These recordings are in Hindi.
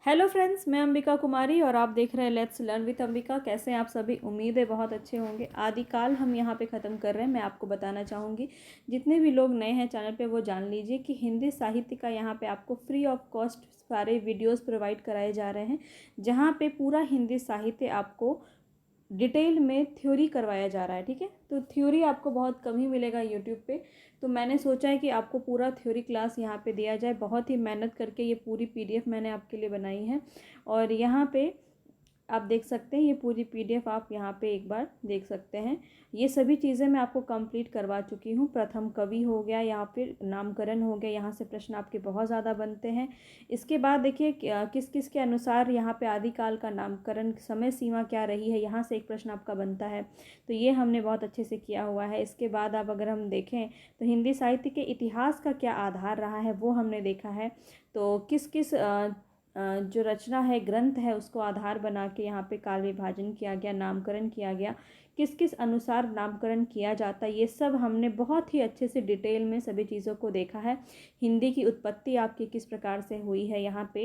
हेलो फ्रेंड्स, मैं अंबिका कुमारी और आप देख रहे हैं लेट्स लर्न विद अंबिका। कैसे हैं आप सभी? उम्मीद है बहुत अच्छे होंगे। आदिकाल हम यहाँ पे ख़त्म कर रहे हैं। मैं आपको बताना चाहूँगी, जितने भी लोग नए हैं चैनल पे वो जान लीजिए कि हिंदी साहित्य का यहाँ पे आपको फ्री ऑफ कॉस्ट सारे वीडियोस प्रोवाइड कराए जा रहे हैं, जहाँ पे पूरा हिंदी साहित्य आपको डिटेल में थ्योरी करवाया जा रहा है। ठीक है, तो थ्योरी आपको बहुत कम ही मिलेगा यूट्यूब पे। तो मैंने सोचा है कि आपको पूरा थ्योरी क्लास यहाँ पे दिया जाए। बहुत ही मेहनत करके ये पूरी पीडीएफ मैंने आपके लिए बनाई है और यहाँ पे आप देख सकते हैं। ये पूरी पीडीएफ आप यहाँ पे एक बार देख सकते हैं। ये सभी चीज़ें मैं आपको कंप्लीट करवा चुकी हूँ। प्रथम कवि हो गया या फिर नामकरण हो गया, यहाँ से प्रश्न आपके बहुत ज़्यादा बनते हैं। इसके बाद देखिए किस किस के अनुसार यहाँ पे आदिकाल का नामकरण समय सीमा क्या रही है, यहाँ से एक प्रश्न आपका बनता है। तो ये हमने बहुत अच्छे से किया हुआ है। इसके बाद अब अगर हम देखें तो हिंदी साहित्य के इतिहास का क्या आधार रहा है वो हमने देखा है। तो किस किस जो रचना है, ग्रंथ है, उसको आधार बना के यहाँ पे काल विभाजन किया गया, नामकरण किया गया, किस किस अनुसार नामकरण किया जाता है, ये सब हमने बहुत ही अच्छे से डिटेल में सभी चीज़ों को देखा है। हिंदी की उत्पत्ति आपकी किस प्रकार से हुई है, यहाँ पे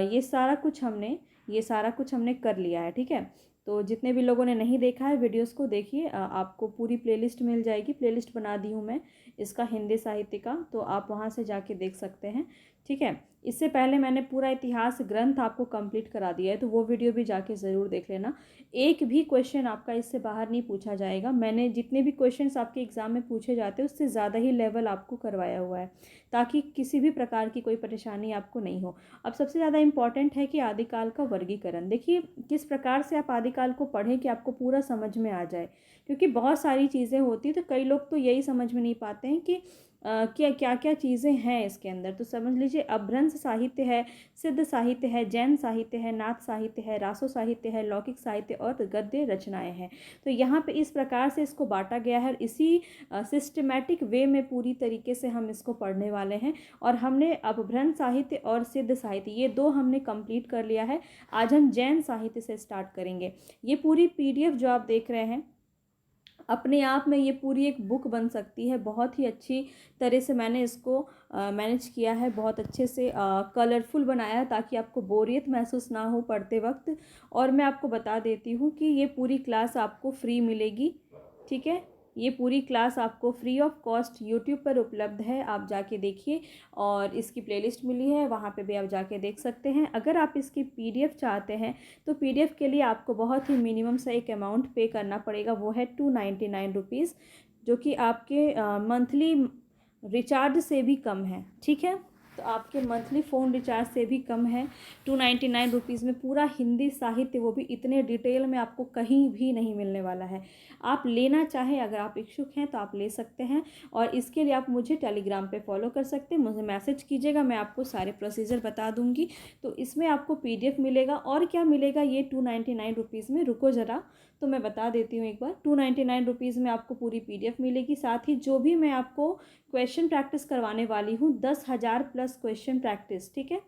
ये सारा कुछ हमने कर लिया है। ठीक है, तो जितने भी लोगों ने नहीं देखा है वीडियोस को देखिए। आपको पूरी प्लेलिस्ट मिल जाएगी। प्लेलिस्ट बना दी हूँ मैं इसका हिंदी साहित्य का, तो आप वहाँ से जाके देख सकते हैं। ठीक है, इससे पहले मैंने पूरा इतिहास ग्रंथ आपको कंप्लीट करा दिया है, तो वो वीडियो भी जाके ज़रूर देख लेना। एक भी क्वेश्चन आपका इससे बाहर नहीं पूछा जाएगा। मैंने जितने भी क्वेश्चंस आपके एग्ज़ाम में पूछे जाते हैं उससे ज़्यादा ही लेवल आपको करवाया हुआ है, ताकि किसी भी प्रकार की कोई परेशानी आपको नहीं हो। अब सबसे ज़्यादा इम्पॉर्टेंट है कि आदिकाल का वर्गीकरण। देखिए किस प्रकार से आप आदिकाल को पढ़ें कि आपको पूरा समझ में आ जाए, क्योंकि बहुत सारी चीज़ें होती हैं। तो कई लोग तो यही समझ में नहीं पाते हैं कि क्या क्या चीज़ें हैं इसके अंदर। तो समझ लीजिए, अपभ्रंश साहित्य है, सिद्ध साहित्य है, जैन साहित्य है, नाथ साहित्य है, रासो साहित्य है, लौकिक साहित्य और गद्य रचनाएं हैं। तो यहाँ पे इस प्रकार से इसको बांटा गया है। इसी सिस्टमैटिक वे में पूरी तरीके से हम इसको पढ़ने वाले हैं। और हमने अपभ्रंश साहित्य और सिद्ध साहित्य ये दो हमने कंप्लीट कर लिया है। आज हम जैन साहित्य से स्टार्ट करेंगे। ये पूरी पीडीएफ जो आप देख रहे हैं, अपने आप में ये पूरी एक बुक बन सकती है। बहुत ही अच्छी तरह से मैंने इसको मैनेज किया है, बहुत अच्छे से कलरफुल बनाया है, ताकि आपको बोरियत महसूस ना हो पढ़ते वक्त। और मैं आपको बता देती हूँ कि ये पूरी क्लास आपको फ्री मिलेगी। ठीक है, ये पूरी क्लास आपको फ्री ऑफ कॉस्ट यूट्यूब पर उपलब्ध है, आप जाके देखिए। और इसकी प्लेलिस्ट मिली है, वहाँ पे भी आप जाके देख सकते हैं। अगर आप इसकी पीडीएफ चाहते हैं तो पीडीएफ के लिए आपको बहुत ही मिनिमम सा एक अमाउंट पे करना पड़ेगा, वो है 299 रुपीज़, जो कि आपके मंथली रिचार्ज से भी कम है। ठीक है, तो आपके मंथली फ़ोन रिचार्ज से भी कम है। 299 रुपीज़ में पूरा हिंदी साहित्य, वो भी इतने डिटेल में आपको कहीं भी नहीं मिलने वाला है। आप लेना चाहें, अगर आप इच्छुक हैं तो आप ले सकते हैं। और इसके लिए आप मुझे टेलीग्राम पे फॉलो कर सकते हैं, मुझे मैसेज कीजिएगा, मैं आपको सारे प्रोसीजर बता दूंगी। तो इसमें आपको पीडीएफ मिलेगा। और क्या मिलेगा ये 299 रुपीज़ में, रुको ज़रा, तो मैं बता देती हूँ एक बार। 299 रुपीज़ में आपको पूरी पीडीएफ मिलेगी। साथ ही जो भी मैं आपको क्वेश्चन प्रैक्टिस करवाने वाली हूँ, 10,000 प्लस क्वेश्चन प्रैक्टिस। ठीक है,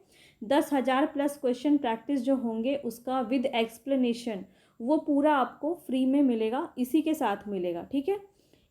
10,000 प्लस क्वेश्चन प्रैक्टिस जो होंगे उसका विद एक्सप्लेनेशन, वो पूरा आपको फ्री में मिलेगा, इसी के साथ मिलेगा। ठीक है,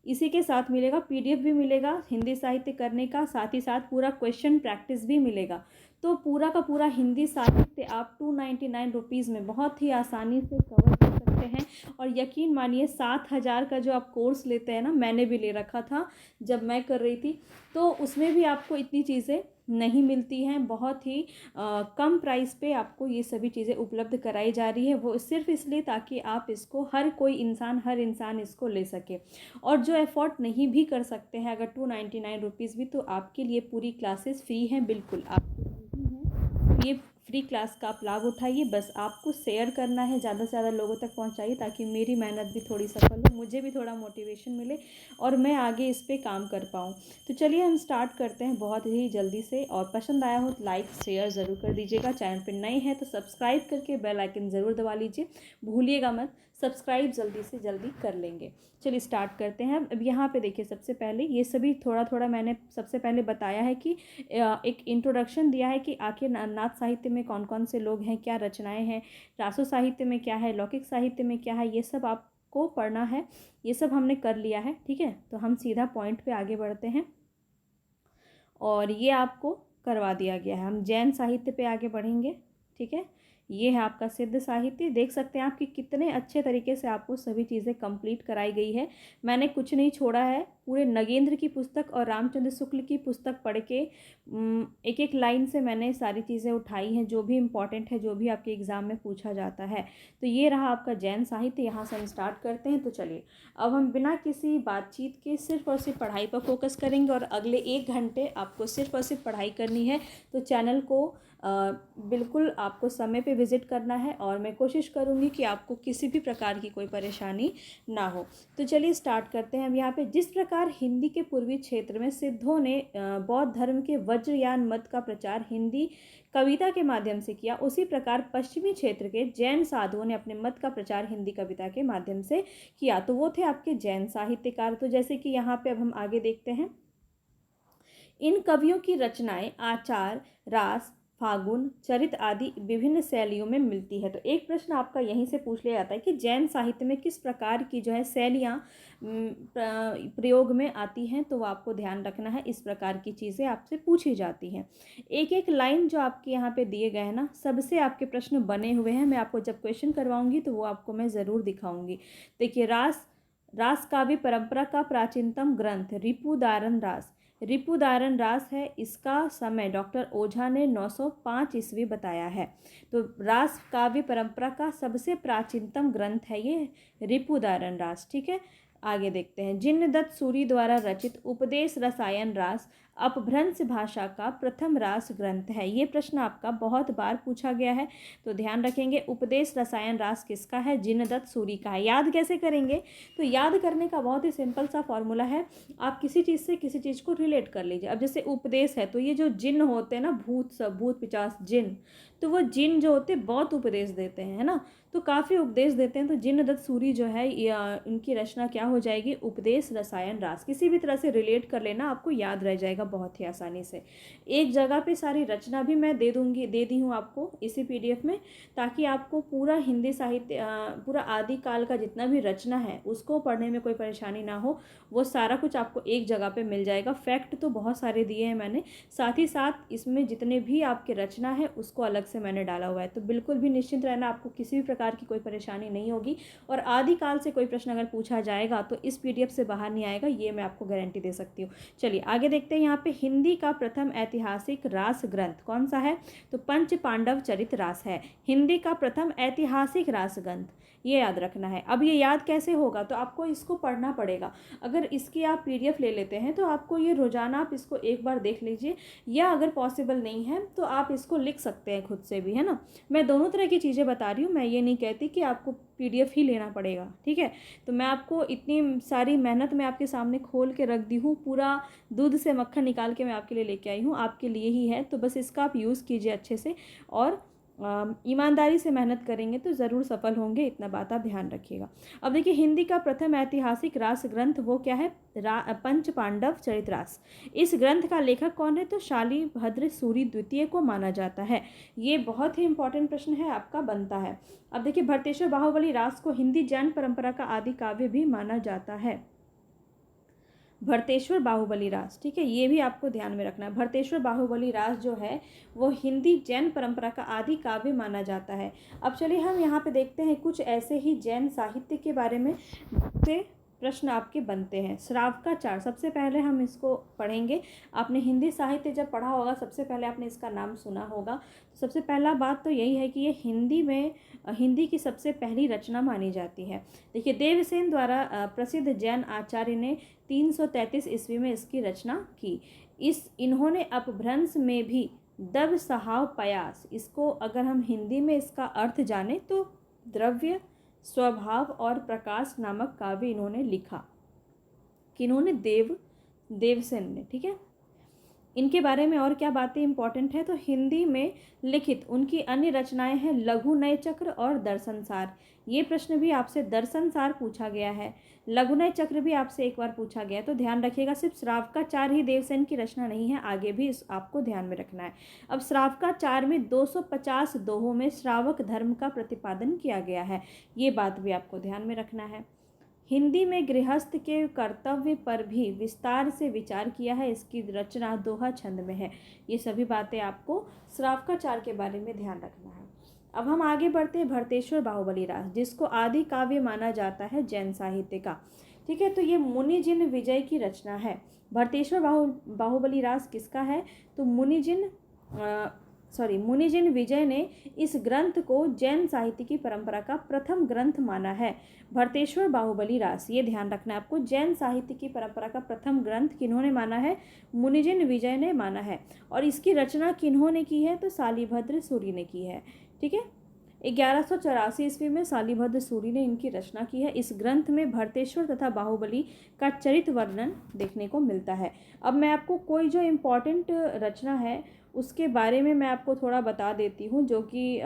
इसी के साथ मिलेगा। पीडीएफ भी मिलेगा हिंदी साहित्य करने का, साथ ही साथ पूरा क्वेश्चन प्रैक्टिस भी मिलेगा। तो पूरा का पूरा हिंदी साहित्य आप 299 रुपीज़ में बहुत ही आसानी से कवर कर सकते हैं। और यकीन मानिए, 7,000 का जो आप कोर्स लेते हैं ना, मैंने भी ले रखा था जब मैं कर रही थी, तो उसमें भी आपको इतनी चीज़ें नहीं मिलती हैं। बहुत ही कम प्राइस पे आपको ये सभी चीज़ें उपलब्ध कराई जा रही है, वो सिर्फ इसलिए ताकि आप इसको हर इंसान इसको ले सके। और जो एफोर्ड नहीं भी कर सकते हैं, अगर 299 रुपीज़ भी, तो आपके लिए पूरी क्लासेस फ्री हैं, बिल्कुल आपके लिए ही हैं। ये फ्री क्लास का आप लाभ उठाइए। बस आपको शेयर करना है, ज़्यादा से ज़्यादा लोगों तक पहुंचाइए, ताकि मेरी मेहनत भी थोड़ी सफल हो, मुझे भी थोड़ा मोटिवेशन मिले और मैं आगे इस पे काम कर पाऊँ। तो चलिए हम स्टार्ट करते हैं बहुत ही जल्दी से। और पसंद आया हो तो लाइक शेयर ज़रूर कर दीजिएगा। चैनल पर नए हैं तो सब्सक्राइब करके बेल आइकन ज़रूर दबा लीजिए, भूलिएगा मत। सब्सक्राइब जल्दी से जल्दी कर लेंगे। चलिए स्टार्ट करते हैं। अब यहाँ पे देखिए, सबसे पहले ये सभी थोड़ा थोड़ा मैंने सबसे पहले बताया है कि एक इंट्रोडक्शन दिया है कि आखिर नाथ साहित्य में कौन कौन से लोग हैं, क्या रचनाएं हैं, रासो साहित्य में क्या है, लौकिक साहित्य में क्या है, ये सब आपको पढ़ना है। ये सब हमने कर लिया है। ठीक है, तो हम सीधा पॉइंट पे आगे बढ़ते हैं और ये आपको करवा दिया गया है। हम जैन साहित्य पे आगे बढ़ेंगे। ठीक है। ये है आपका सिद्ध साहित्य। देख सकते हैं आप कि कितने अच्छे तरीके से आपको सभी चीज़ें कंप्लीट कराई गई है। मैंने कुछ नहीं छोड़ा है। पूरे नगेंद्र की पुस्तक और रामचंद्र शुक्ल की पुस्तक पढ़ के एक एक लाइन से मैंने सारी चीज़ें उठाई हैं, जो भी इम्पोर्टेंट है, जो भी आपके एग्ज़ाम में पूछा जाता है। तो ये रहा आपका जैन साहित्य। यहाँ से हम स्टार्ट करते हैं। तो चलिए अब हम बिना किसी बातचीत के सिर्फ और सिर्फ पढ़ाई पर फोकस करेंगे और अगले 1 घंटे आपको सिर्फ और सिर्फ पढ़ाई करनी है। तो चैनल को बिल्कुल आपको समय पे विज़िट करना है और मैं कोशिश करूँगी कि आपको किसी भी प्रकार की कोई परेशानी ना हो। तो चलिए स्टार्ट करते हैं हम यहाँ पे। जिस प्रकार हिंदी के पूर्वी क्षेत्र में सिद्धों ने बौद्ध धर्म के वज्रयान मत का प्रचार हिंदी कविता के माध्यम से किया, उसी प्रकार पश्चिमी क्षेत्र के जैन साधुओं ने अपने मत का प्रचार हिंदी कविता के माध्यम से किया। तो वो थे आपके जैन साहित्यकार। तो जैसे कि यहाँ पे अब हम आगे देखते हैं, इन कवियों की रचनाएं आचार, रास, फागुन, चरित आदि विभिन्न शैलियों में मिलती है। तो एक प्रश्न आपका यहीं से पूछ लिया जाता है कि जैन साहित्य में किस प्रकार की जो है शैलियाँ प्रयोग में आती हैं। तो वो आपको ध्यान रखना है, इस प्रकार की चीज़ें आपसे पूछी जाती हैं। एक एक लाइन जो आपके यहाँ पे दिए गए हैं ना, सबसे आपके प्रश्न बने हुए हैं। मैं आपको जब क्वेश्चन करवाऊँगी तो वो आपको मैं ज़रूर दिखाऊँगी। देखिए, रास काव्य परंपरा का प्राचीनतम ग्रंथ रिपुदारन रास। रिपुदारन रास है, इसका समय डॉक्टर ओझा ने 905 ईस्वी बताया है। तो रास काव्य परंपरा का सबसे प्राचीनतम ग्रंथ है ये रिपुदारन रास। ठीक है, आगे देखते हैं। जिनदत्त सूरी द्वारा रचित उपदेश रसायन रास अपभ्रंश भाषा का प्रथम रास ग्रंथ है। ये प्रश्न आपका बहुत बार पूछा गया है, तो ध्यान रखेंगे। उपदेश रसायन रास किसका है? जिनदत्त सूरी का है। याद कैसे करेंगे? तो याद करने का बहुत ही सिंपल सा फॉर्मूला है। आप किसी चीज़ से किसी चीज़ को रिलेट कर लीजिए। अब जैसे उपदेश है, तो ये जो जिन होते हैं ना, भूत पिचास जिन, तो वो जिन जो होते बहुत उपदेश देते हैं, है ना, तो काफ़ी उपदेश देते हैं। तो जिनदत्त सूरी जो है इनकी रचना क्या हो जाएगी? उपदेश रसायन रास। किसी भी तरह से रिलेट कर लेना, आपको याद रह जाएगा बहुत ही आसानी से। एक जगह पे सारी रचना भी मैं दे दी हूँ आपको इसी PDF में, ताकि आपको पूरा हिंदी साहित्य पूरा आदिकाल का जितना भी रचना है उसको पढ़ने में कोई परेशानी ना हो। वो सारा कुछ आपको एक जगह पे मिल जाएगा। फैक्ट तो बहुत सारे दिए हैं मैंने, साथ ही साथ इसमें जितने भी आपके रचना है उसको अलग से मैंने डाला हुआ है। तो बिल्कुल भी निश्चिंत रहना, आपको किसी भी प्रकार की कोई परेशानी नहीं होगी। और आदिकाल से कोई प्रश्न अगर पूछा जाएगा तो इस PDF से बाहर नहीं आएगा, ये मैं आपको गारंटी दे सकती हूँ। चलिए आगे देखते हैं। यहाँ पे हिंदी का प्रथम ऐतिहासिक रास ग्रंथ कौन सा है? तो पंच पांडव चरित रास है हिंदी का प्रथम ऐतिहासिक रास ग्रंथ। ये याद रखना है। अब ये याद कैसे होगा? तो आपको इसको पढ़ना पड़ेगा। अगर इसकी आप PDF ले लेते हैं तो आपको ये रोजाना आप इसको एक बार देख लीजिए, या अगर पॉसिबल नहीं है तो आप इसको लिख सकते हैं खुद से भी, है ना। मैं दोनों तरह की चीज़ें बता रही हूँ, मैं ये नहीं कहती कि आपको PDF ही लेना पड़ेगा, ठीक है। तो मैं आपको इतनी सारी मेहनत मैं आपके सामने खोल के रख दी हूँ, पूरा दूध से मक्खन निकाल के मैं आपके लिए लेके आई हूँ, आपके लिए ही है। तो बस इसका आप यूज़ कीजिए अच्छे से, और ईमानदारी से मेहनत करेंगे तो ज़रूर सफल होंगे, इतना बात आप ध्यान रखिएगा। अब देखिए, हिंदी का प्रथम ऐतिहासिक रास ग्रंथ वो क्या है? पंच पांडव चरित रास। इस ग्रंथ का लेखक कौन है? तो शालिभद्र सूरी द्वितीय को माना जाता है। ये बहुत ही इंपॉर्टेंट प्रश्न है, आपका बनता है। अब देखिए, भरतेश्वर बाहुबली रास को हिंदी जैन परंपरा का आदि काव्य भी माना जाता है। भरतेश्वर बाहुबली रास, ठीक है, ये भी आपको ध्यान में रखना है। भरतेश्वर बाहुबली रास जो है वो हिंदी जैन परंपरा का आदि काव्य माना जाता है। अब चलिए हम यहाँ पे देखते हैं कुछ ऐसे ही जैन साहित्य के बारे में से प्रश्न आपके बनते हैं। श्रावकाचार, सबसे पहले हम इसको पढ़ेंगे। आपने हिंदी साहित्य जब पढ़ा होगा, सबसे पहले आपने इसका नाम सुना होगा। तो सबसे पहला बात तो यही है कि ये हिंदी की सबसे पहली रचना मानी जाती है। देखिए, देवसेन द्वारा प्रसिद्ध जैन आचार्य ने 333 ईस्वी में इसकी रचना की। इन्होंने अपभ्रंश में भी दब सहाव पयास, इसको अगर हम हिंदी में इसका अर्थ जाने तो द्रव्य, स्वभाव और प्रकाश नामक काव्य इन्होंने लिखा। किन्होंने? देवसेन ने, ठीक है। इनके बारे में और क्या बातें इंपॉर्टेंट है? तो हिंदी में लिखित उनकी अन्य रचनाएं हैं लघु नय चक्र और दर्शनसार। ये प्रश्न भी आपसे दर्शनसार पूछा गया है, लघु नय चक्र भी आपसे एक बार पूछा गया है। तो ध्यान रखिएगा, सिर्फ श्रावकाचार ही देवसेन की रचना नहीं है, आगे भी आपको ध्यान में रखना है। अब श्रावकाचार में 250 दोहों में श्रावक धर्म का प्रतिपादन किया गया है, ये बात भी आपको ध्यान में रखना है। हिंदी में गृहस्थ के कर्तव्य पर भी विस्तार से विचार किया है। इसकी रचना दोहा छंद में है। ये सभी बातें आपको श्रावकाचार के बारे में ध्यान रखना है। अब हम आगे बढ़ते हैं भरतेश्वर बाहुबली रास, जिसको आदि काव्य माना जाता है जैन साहित्य का। ठीक है, तो ये मुनिजिन विजय की रचना है। भरतेश्वर बाहुबली रास किसका है? तो मुनिजिन विजय ने इस ग्रंथ को जैन साहित्य की परंपरा का प्रथम ग्रंथ माना है। भरतेश्वर बाहुबली रास, ये ध्यान रखना है आपको, जैन साहित्य की परंपरा का प्रथम ग्रंथ किन्होंने माना है? मुनिजिन विजय ने माना है। और इसकी रचना किन्होंने की है? तो शालिभद्र सूरि ने की है। ठीक है, 1184 ईस्वी में शालिभद्र सूरि ने इनकी रचना की है। इस ग्रंथ में भरतेश्वर तथा बाहुबली का चरित्र वर्णन देखने को मिलता है। अब मैं आपको कोई जो इम्पोर्टेंट रचना है उसके बारे में मैं आपको थोड़ा बता देती हूँ, जो कि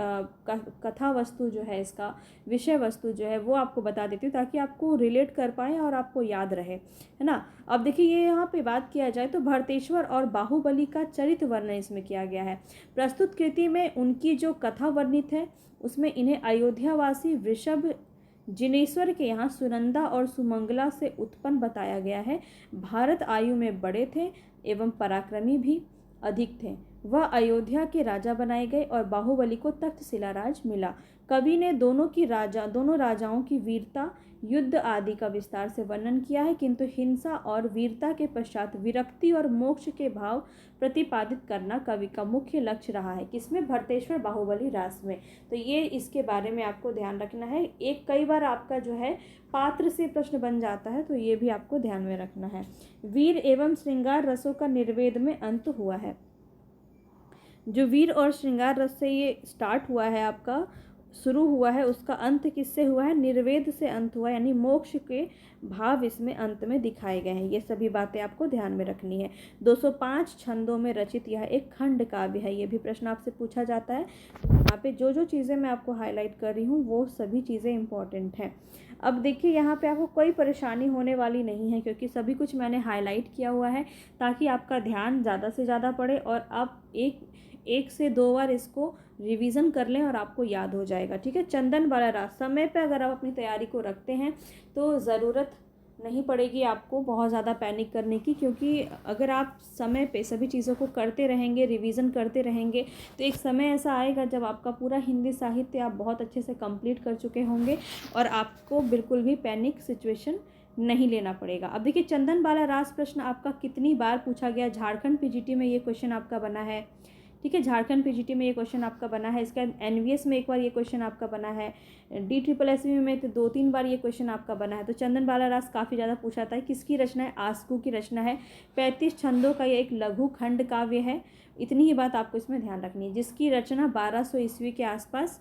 कथा वस्तु जो है, इसका विषय वस्तु जो है वो आपको बता देती हूँ, ताकि आपको रिलेट कर पाए और आपको याद रहे, है ना। अब देखिए, ये यहाँ पे बात किया जाए तो भरतेश्वर और बाहुबली का चरित्र वर्णन इसमें किया गया है। प्रस्तुत कृति में उनकी जो कथा वर्णित है उसमें इन्हें अयोध्यावासी वृषभ जिनेश्वर के यहाँ सुनंदा और सुमंगला से उत्पन्न बताया गया है। भारत आयु में बड़े थे एवं पराक्रमी भी अधिक थे। वह अयोध्या के राजा बनाए गए और बाहुबली को तख्तशिला राज मिला। कवि ने दोनों राजाओं की वीरता, युद्ध आदि का विस्तार से वर्णन किया है, किंतु हिंसा और वीरता के पश्चात विरक्ति और मोक्ष के भाव प्रतिपादित करना कवि का मुख्य लक्ष्य रहा है। किसमें? भरतेश्वर बाहुबली रास में। तो ये इसके बारे में आपको ध्यान रखना है। एक कई बार आपका जो है पात्र से प्रश्न बन जाता है, तो ये भी आपको ध्यान में रखना है। वीर एवं श्रृंगार रसों का निर्वेद में अंत हुआ है। जो वीर और श्रृंगार रस से ये स्टार्ट हुआ है, आपका शुरू हुआ है, उसका अंत किससे हुआ है? निर्वेद से अंत हुआ, यानी मोक्ष के भाव इसमें अंत में दिखाए गए हैं। ये सभी बातें आपको ध्यान में रखनी है। 205 छंदों में रचित यह एक खंड काव्य है। ये भी प्रश्न आपसे पूछा जाता है। यहाँ पे जो चीज़ें मैं आपको हाईलाइट कर रही हूँ वो सभी चीज़ें इंपॉर्टेंट हैं। अब देखिए, यहाँ पे आपको कोई परेशानी होने वाली नहीं है, क्योंकि सभी कुछ मैंने हाईलाइट किया हुआ है, ताकि आपका ध्यान ज़्यादा से ज़्यादा पड़े और आप एक से दो बार इसको रिवीजन कर लें और आपको याद हो जाएगा। ठीक है, चंदन वाला रास, समय पे अगर आप अपनी तैयारी को रखते हैं तो ज़रूरत नहीं पड़ेगी आपको बहुत ज़्यादा पैनिक करने की, क्योंकि अगर आप समय पे सभी चीज़ों को करते रहेंगे, रिवीजन करते रहेंगे, तो एक समय ऐसा आएगा जब आपका पूरा हिंदी साहित्य आप बहुत अच्छे से कंप्लीट कर चुके होंगे और आपको बिल्कुल भी पैनिक सिचुएशन नहीं लेना पड़ेगा। अब देखिए, चंदन वाला रास प्रश्न आपका कितनी बार पूछा गया। झारखंड पीजीटी में ये क्वेश्चन आपका बना है। ठीक है, झारखंड पीजीटी में ये क्वेश्चन आपका बना है। इसका एनवीएस में एक बार ये क्वेश्चन आपका बना है। DSSB में तो 2-3 बार ये क्वेश्चन आपका बना है। तो चंदन बाला रास काफ़ी ज़्यादा पूछा था। किसकी रचना है? आसकू की रचना है। 35 छंदों का ये एक लघु खंड काव्य है। इतनी ही बात आपको इसमें ध्यान रखनी है, जिसकी रचना 1200 ईस्वी के आसपास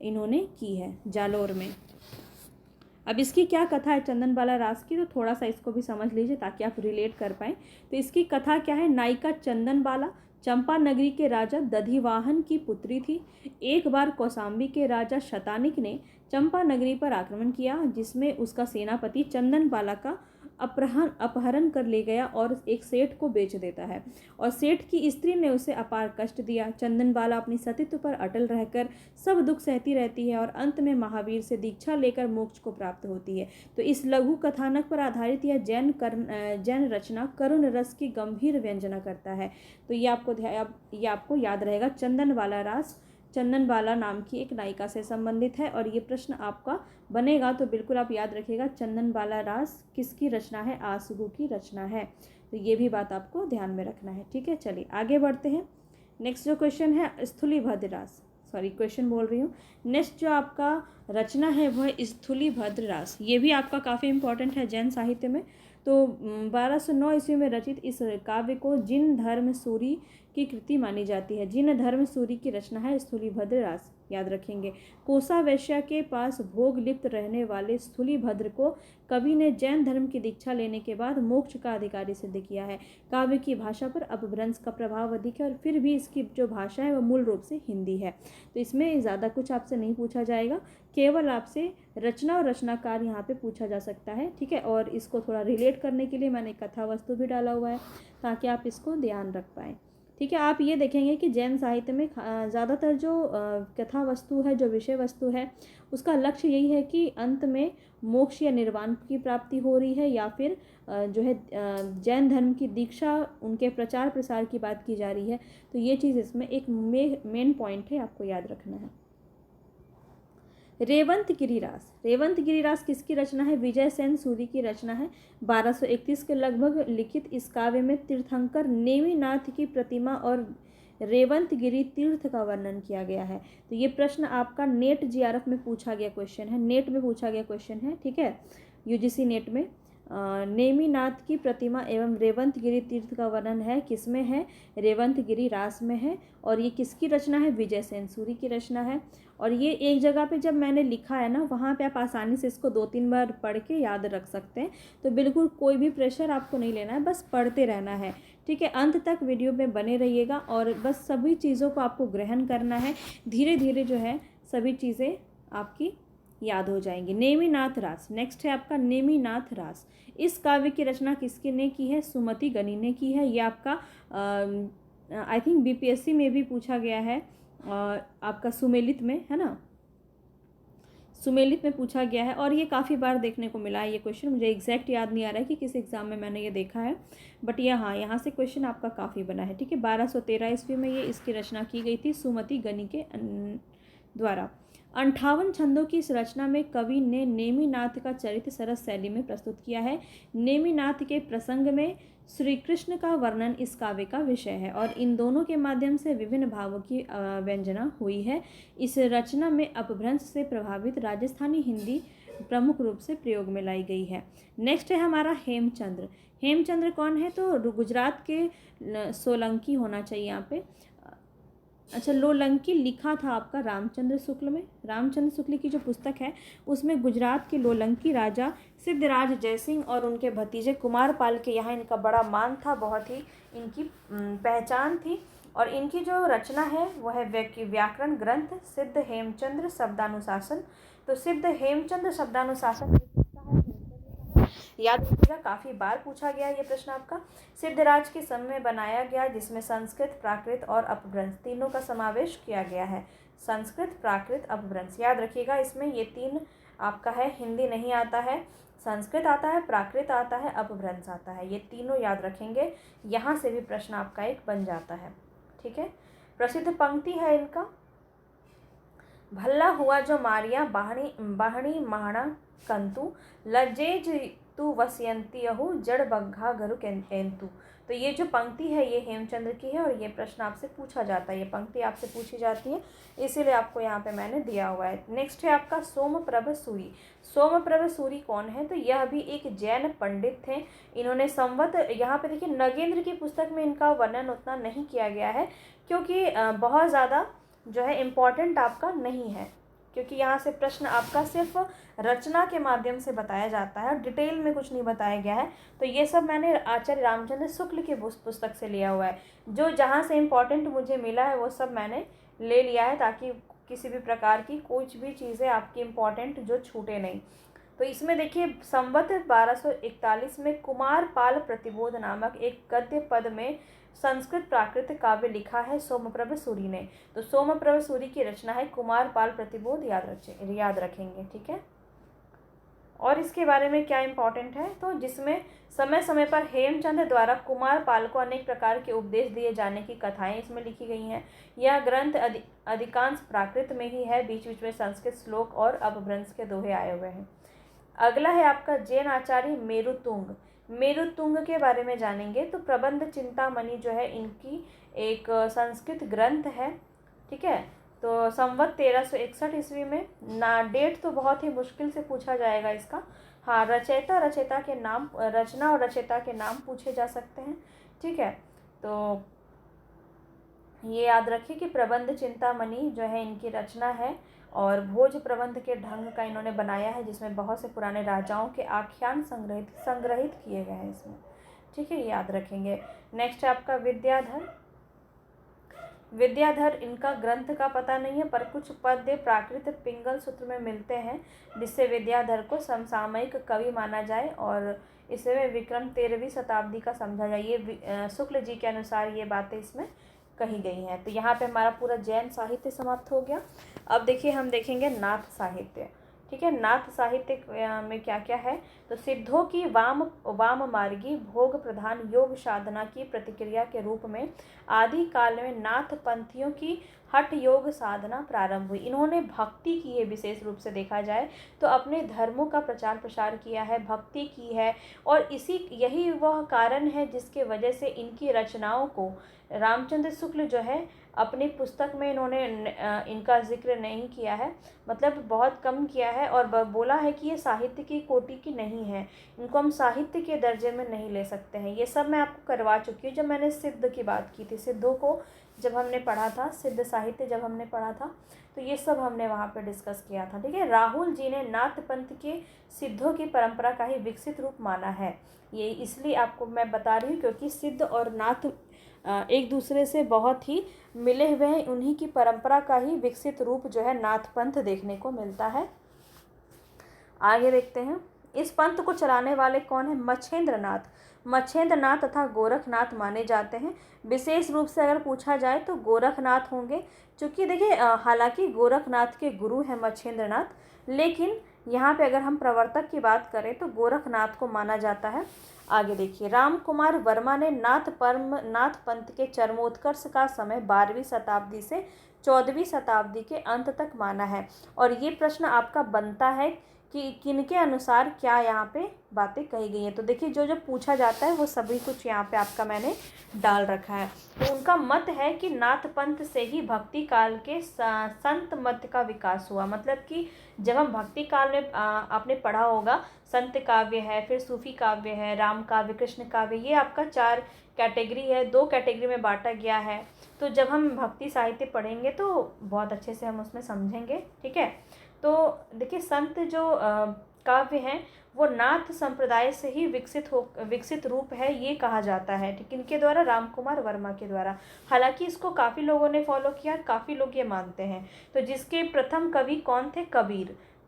इन्होंने की है, जालोर में। अब इसकी क्या कथा है चंदन बाला रास की, तो थोड़ा सा इसको भी समझ लीजिए ताकि आप रिलेट कर पाएँ। तो इसकी कथा क्या है? नायिका चंदन बाला चंपा नगरी के राजा दधिवाहन की पुत्री थी। एक बार कौशाम्बी के राजा शतानिक ने चंपा नगरी पर आक्रमण किया, जिसमें उसका सेनापति चंदन बाला का अपहरण कर ले गया और एक सेठ को बेच देता है, और सेठ की स्त्री ने उसे अपार कष्ट दिया। चंदन बाला अपनी सतीत्व पर अटल रहकर सब दुख सहती रहती है और अंत में महावीर से दीक्षा लेकर मोक्ष को प्राप्त होती है। तो इस लघु कथानक पर आधारित यह जैन रचना करुण रस की गंभीर व्यंजना करता है। तो ये आपको याद रहेगा। चंदन वाला रास चंदन बाला नाम की एक नायिका से संबंधित है, और ये प्रश्न आपका बनेगा तो बिल्कुल आप याद रखिएगा। चंदन बाला रास किसकी रचना है? आसगू की रचना है। तो ये भी बात आपको ध्यान में रखना है। ठीक है, चलिए आगे बढ़ते हैं। नेक्स्ट जो क्वेश्चन है स्थूलीभद्र रास, क्वेश्चन बोल रही हूँ। नेक्स्ट जो आपका रचना है वो है स्थूलीभद्र रास। ये भी आपका काफ़ी इंपॉर्टेंट है जैन साहित्य में। तो 1209 ईस्वी में रचित इस काव्य को जिन धर्म सूरी की कृति मानी जाती है। जिन धर्म सूरी की रचना है स्थूलीभद्र रास, याद रखेंगे। कोसा वैश्या के पास भोग लिप्त रहने वाले स्थूलीभद्र को कवि ने जैन धर्म की दीक्षा लेने के बाद मोक्ष का अधिकारी सिद्ध किया है। काव्य की भाषा पर अपभ्रंश का प्रभाव अधिक है, और फिर भी इसकी जो भाषा है वह मूल रूप से हिंदी है। तो इसमें ज़्यादा कुछ आपसे नहीं पूछा जाएगा, केवल आपसे रचना और रचनाकार यहाँ पे पूछा जा सकता है। ठीक है, और इसको थोड़ा रिलेट करने के लिए मैंने कथा वस्तु भी डाला हुआ है, ताकि आप इसको ध्यान रख पाएँ। ठीक है। आप ये देखेंगे कि जैन साहित्य में ज़्यादातर जो कथा वस्तु है, जो विषय वस्तु है, उसका लक्ष्य यही है कि अंत में मोक्ष या निर्वाण की प्राप्ति हो रही है, या फिर जो है जैन धर्म की दीक्षा, उनके प्रचार प्रसार की बात की जा रही है। तो ये चीज़ इसमें एक मेन पॉइंट है, आपको याद रखना है। रेवंत गिरिरास, रेवंत गिरिरास किसकी रचना है? विजय सेन सूरी की रचना है। 1231 के लगभग लिखित इस काव्य में तीर्थंकर नेमिनाथ की प्रतिमा और रेवंत गिरी तीर्थ का वर्णन किया गया है। तो ये प्रश्न आपका नेट जीआरएफ में पूछा गया क्वेश्चन है, नेट में पूछा गया क्वेश्चन है, ठीक है, यूजीसी नेट में। नेमिनाथ की प्रतिमा एवं रेवंत गिरी तीर्थ का वर्णन है, किसमें है? रेवंत गिरी रास में है। और ये किसकी रचना है? विजय सेन सूरी की रचना है। और ये एक जगह पे जब मैंने लिखा है ना, वहाँ पे आप आसानी से इसको 2-3 बार पढ़ के याद रख सकते हैं। तो बिल्कुल कोई भी प्रेशर आपको नहीं लेना है, बस पढ़ते रहना है, ठीक है। अंत तक वीडियो में बने रहिएगा और बस सभी चीज़ों को आपको ग्रहण करना है। धीरे धीरे जो है सभी चीज़ें आपकी याद हो जाएंगी। नेमिनाथ रास, नेक्स्ट है आपका नेमिनाथ रास। इस काव्य की रचना किसकी ने की है? सुमति गनी ने की है। ये आपका आई थिंक बीपीएससी में भी पूछा गया है, आपका सुमेलित में, है ना, सुमेलित में पूछा गया है। और ये काफ़ी बार देखने को मिला है ये क्वेश्चन, मुझे एग्जैक्ट याद नहीं आ रहा है कि किस एग्जाम में मैंने ये देखा है, बट ये हाँ, यहाँ से क्वेश्चन आपका काफ़ी बना है, ठीक है। 1213 ईस्वी में ये इसकी रचना की गई थी सुमति गनी के द्वारा। 58 छंदों की इस रचना में कवि ने नेमिनाथ का चरित्र सरस शैली में प्रस्तुत किया है। नेमिनाथ के प्रसंग में श्री कृष्ण का वर्णन इस काव्य का विषय है और इन दोनों के माध्यम से विभिन्न भावों की व्यंजना हुई है। इस रचना में अपभ्रंश से प्रभावित राजस्थानी हिंदी प्रमुख रूप से प्रयोग में लाई गई है। नेक्स्ट है हमारा हेमचंद्र। हेमचंद्र कौन है? तो गुजरात के सोलंकी होना चाहिए यहाँ पे। अच्छा, लोलंकी लिखा था आपका रामचंद्र शुक्ल में। रामचंद्र शुक्ल की जो पुस्तक है उसमें गुजरात के लोलंकी राजा सिद्धराज जयसिंह और उनके भतीजे कुमार पाल के यहाँ इनका बड़ा मान था, बहुत ही इनकी पहचान थी। और इनकी जो रचना है वह है व्याकरण ग्रंथ सिद्ध हेमचंद्र शब्दानुशासन। तो सिद्ध हेमचंद्र शब्दानुशासन याद रखिएगा, काफ़ी बार पूछा गया ये प्रश्न आपका। सिद्धराज के समय में बनाया गया, जिसमें संस्कृत, प्राकृत और अपभ्रंश तीनों का समावेश किया गया है। संस्कृत, प्राकृत, अपभ्रंश याद रखिएगा, इसमें ये 3 आपका है। हिंदी नहीं आता है, संस्कृत आता है, प्राकृत आता है, अपभ्रंश आता है, ये तीनों याद रखेंगे। यहाँ से भी प्रश्न आपका एक बन जाता है, ठीक है। प्रसिद्ध पंक्ति है इनका, भल्ला हुआ जो मारिया बाहणी महाणा कंतु लज्जेज तू वसयंती अहु जड़ बग्घा गरु एंतु। तो ये जो पंक्ति है ये हेमचंद्र की है और ये प्रश्न आपसे पूछा जाता है, ये पंक्ति आपसे पूछी जाती है, इसीलिए आपको यहाँ पे मैंने दिया हुआ है। नेक्स्ट है आपका सोमप्रभ सूरी। सोमप्रभ सूरी कौन है? तो यह भी एक जैन पंडित थे। इन्होंने संवत, यहाँ पे देखिए नगेंद्र की पुस्तक में इनका वर्णन उतना नहीं किया गया है क्योंकि बहुत ज़्यादा जो है इम्पॉर्टेंट आपका नहीं है, क्योंकि यहाँ से प्रश्न आपका सिर्फ रचना के माध्यम से बताया जाता है, डिटेल में कुछ नहीं बताया गया है। तो ये सब मैंने आचार्य रामचंद्र शुक्ल की पुस्तक से लिया हुआ है। जो जहाँ से इम्पोर्टेंट मुझे मिला है वो सब मैंने ले लिया है, ताकि किसी भी प्रकार की कुछ भी चीज़ें आपकी इम्पोर्टेंट जो छूटे नहीं। तो इसमें देखिए संवत 1241 में कुमार पाल प्रतिबोध नामक एक गद्य पद में संस्कृत प्राकृत काव्य लिखा है सोमप्रभ सूरी ने। तो सोमप्रभ सूरी की रचना है कुमार पाल प्रतिबोध, याद रखेंगे, ठीक है। और इसके बारे में क्या इम्पोर्टेंट है, तो जिसमें समय समय पर हेमचंद्र द्वारा कुमार पाल को अनेक प्रकार के उपदेश दिए जाने की कथाएं इसमें लिखी गई हैं। यह ग्रंथ अधिकांश प्राकृत में ही है, बीच बीच में संस्कृत श्लोक और अपभ्रंश के दोहे आए हुए हैं। अगला है आपका जैन आचार्य मेरुतुंग। मेरुतुंग के बारे में जानेंगे। तो प्रबंध चिंतामणि जो है इनकी एक संस्कृत ग्रंथ है, ठीक है। तो संवत 1361 ईस्वी में, ना डेट तो बहुत ही मुश्किल से पूछा जाएगा इसका, हाँ रचयिता के नाम, रचना और रचयिता के नाम पूछे जा सकते हैं, ठीक है। तो ये याद रखिए कि प्रबंध चिंतामणि जो है इनकी रचना है और भोज प्रबंध के ढंग का इन्होंने बनाया है, जिसमें बहुत से पुराने राजाओं के आख्यान संग्रहित किए गए हैं इसमें, ठीक है, याद रखेंगे। नेक्स्ट है आपका विद्याधर। इनका ग्रंथ का पता नहीं है, पर कुछ पद्य प्राकृत पिंगल सूत्र में मिलते हैं, जिससे विद्याधर को समसामयिक कवि माना जाए। और इसमें विक्रम 13वीं शताब्दी का समझा जाए, ये शुक्ल जी के अनुसार ये बातें इसमें कही गई हैं। तो यहाँ पे हमारा पूरा जैन साहित्य समाप्त हो गया। अब देखिए हम देखेंगे नाथ साहित्य। ठीक है, नाथ साहित्य में क्या क्या है, तो सिद्धों की वाम मार्गी भोग प्रधान योग साधना की प्रतिक्रिया के रूप में आदि काल में नाथ पंथियों की हठ योग साधना प्रारंभ हुई। इन्होंने भक्ति की है, विशेष रूप से देखा जाए तो अपने धर्मों का प्रचार प्रसार किया है, भक्ति की है, और यही वह कारण है जिसके वजह से इनकी रचनाओं को रामचंद्र शुक्ल जो है अपनी पुस्तक में इन्होंने इनका जिक्र नहीं किया है, मतलब बहुत कम किया है, और बोला है कि ये साहित्य की कोटि की नहीं है, इनको हम साहित्य के दर्जे में नहीं ले सकते हैं। ये सब मैं आपको करवा चुकी हूँ जब मैंने सिद्ध की बात की थी, सिद्धों को जब हमने पढ़ा था, सिद्ध साहित्य जब हमने पढ़ा था, तो ये सब हमने वहाँ पे डिस्कस किया था। ठीक है, राहुल जी ने नाथ पंथ के सिद्धों की परंपरा का ही विकसित रूप माना है। ये इसलिए आपको मैं बता रही हूँ क्योंकि सिद्ध और नाथ एक दूसरे से बहुत ही मिले हुए हैं, उन्हीं की परंपरा का ही विकसित रूप जो है नाथ पंथ देखने को मिलता है। आगे देखते हैं, इस पंथ को चलाने वाले कौन है, मच्छेंद्र नाथ तथा गोरखनाथ माने जाते हैं। विशेष रूप से अगर पूछा जाए तो गोरखनाथ होंगे, क्योंकि देखिए हालांकि गोरखनाथ के गुरु हैं मच्छेंद्र नाथ, लेकिन यहाँ पे अगर हम प्रवर्तक की बात करें तो गोरखनाथ को माना जाता है। आगे देखिए, राम कुमार वर्मा ने नाथ पंथ के चरमोत्कर्ष का समय 12वीं शताब्दी से 14वीं शताब्दी के अंत तक माना है। और ये प्रश्न आपका बनता है कि किनके अनुसार क्या यहाँ पे बातें कही गई हैं। तो देखिए जो जो पूछा जाता है वो सभी कुछ यहाँ पे आपका मैंने डाल रखा है। तो उनका मत है कि नाथ पंथ से ही भक्ति काल के संत मत का विकास हुआ। मतलब कि जब हम भक्ति काल में आपने पढ़ा होगा, संत काव्य है, फिर सूफी काव्य है, राम काव्य, कृष्ण काव्य, ये आपका 4 कैटेगरी है, 2 कैटेगरी में बांटा गया है। तो जब हम भक्ति साहित्य पढ़ेंगे तो बहुत अच्छे से हम उसमें समझेंगे। ठीक है, तो देखिए संत जो काव्य हैं वो नाथ संप्रदाय से ही विकसित रूप है, ये कहा जाता है। ठीक, इनके द्वारा, राम कुमार वर्मा के द्वारा। हालांकि इसको काफ़ी लोगों ने फॉलो किया, काफ़ी लोग ये मानते हैं। तो जिसके प्रथम कवि कौन थे,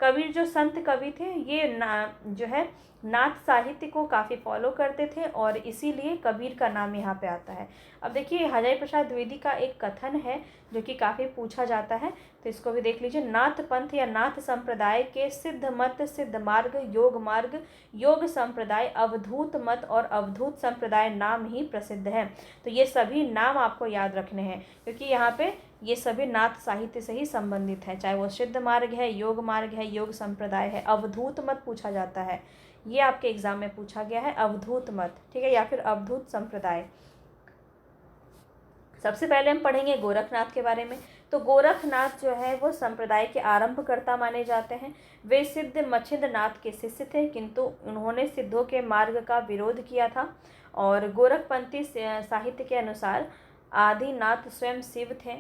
कबीर जो संत कवि थे, ये जो है नाथ साहित्य को काफ़ी फॉलो करते थे, और इसीलिए कबीर का नाम यहाँ पे आता है। अब देखिए हजारी प्रसाद द्विवेदी का एक कथन है जो कि काफ़ी पूछा जाता है, तो इसको भी देख लीजिए। नाथ पंथ या नाथ संप्रदाय के सिद्ध मत, सिद्ध मार्ग, योग संप्रदाय, अवधूत मत और अवधूत संप्रदाय नाम ही प्रसिद्ध है। तो ये सभी नाम आपको याद रखने हैं, क्योंकि यहाँ पे ये सभी नाथ साहित्य से ही संबंधित है, चाहे वो सिद्ध मार्ग है, योग संप्रदाय है, अवधूत मत पूछा जाता है, ये आपके एग्जाम में पूछा गया है, अवधूत मत। ठीक है, या फिर अवधूत संप्रदाय। सबसे पहले हम पढ़ेंगे गोरखनाथ के बारे में। तो गोरखनाथ जो है वो संप्रदाय के आरंभकर्ता माने जाते हैं। वे सिद्ध मच्छिंद्र नाथ के शिष्य थे, किंतु उन्होंने सिद्धों के मार्ग का विरोध किया था। और गोरखपंथी साहित्य के अनुसार आदिनाथ स्वयं शिव थे।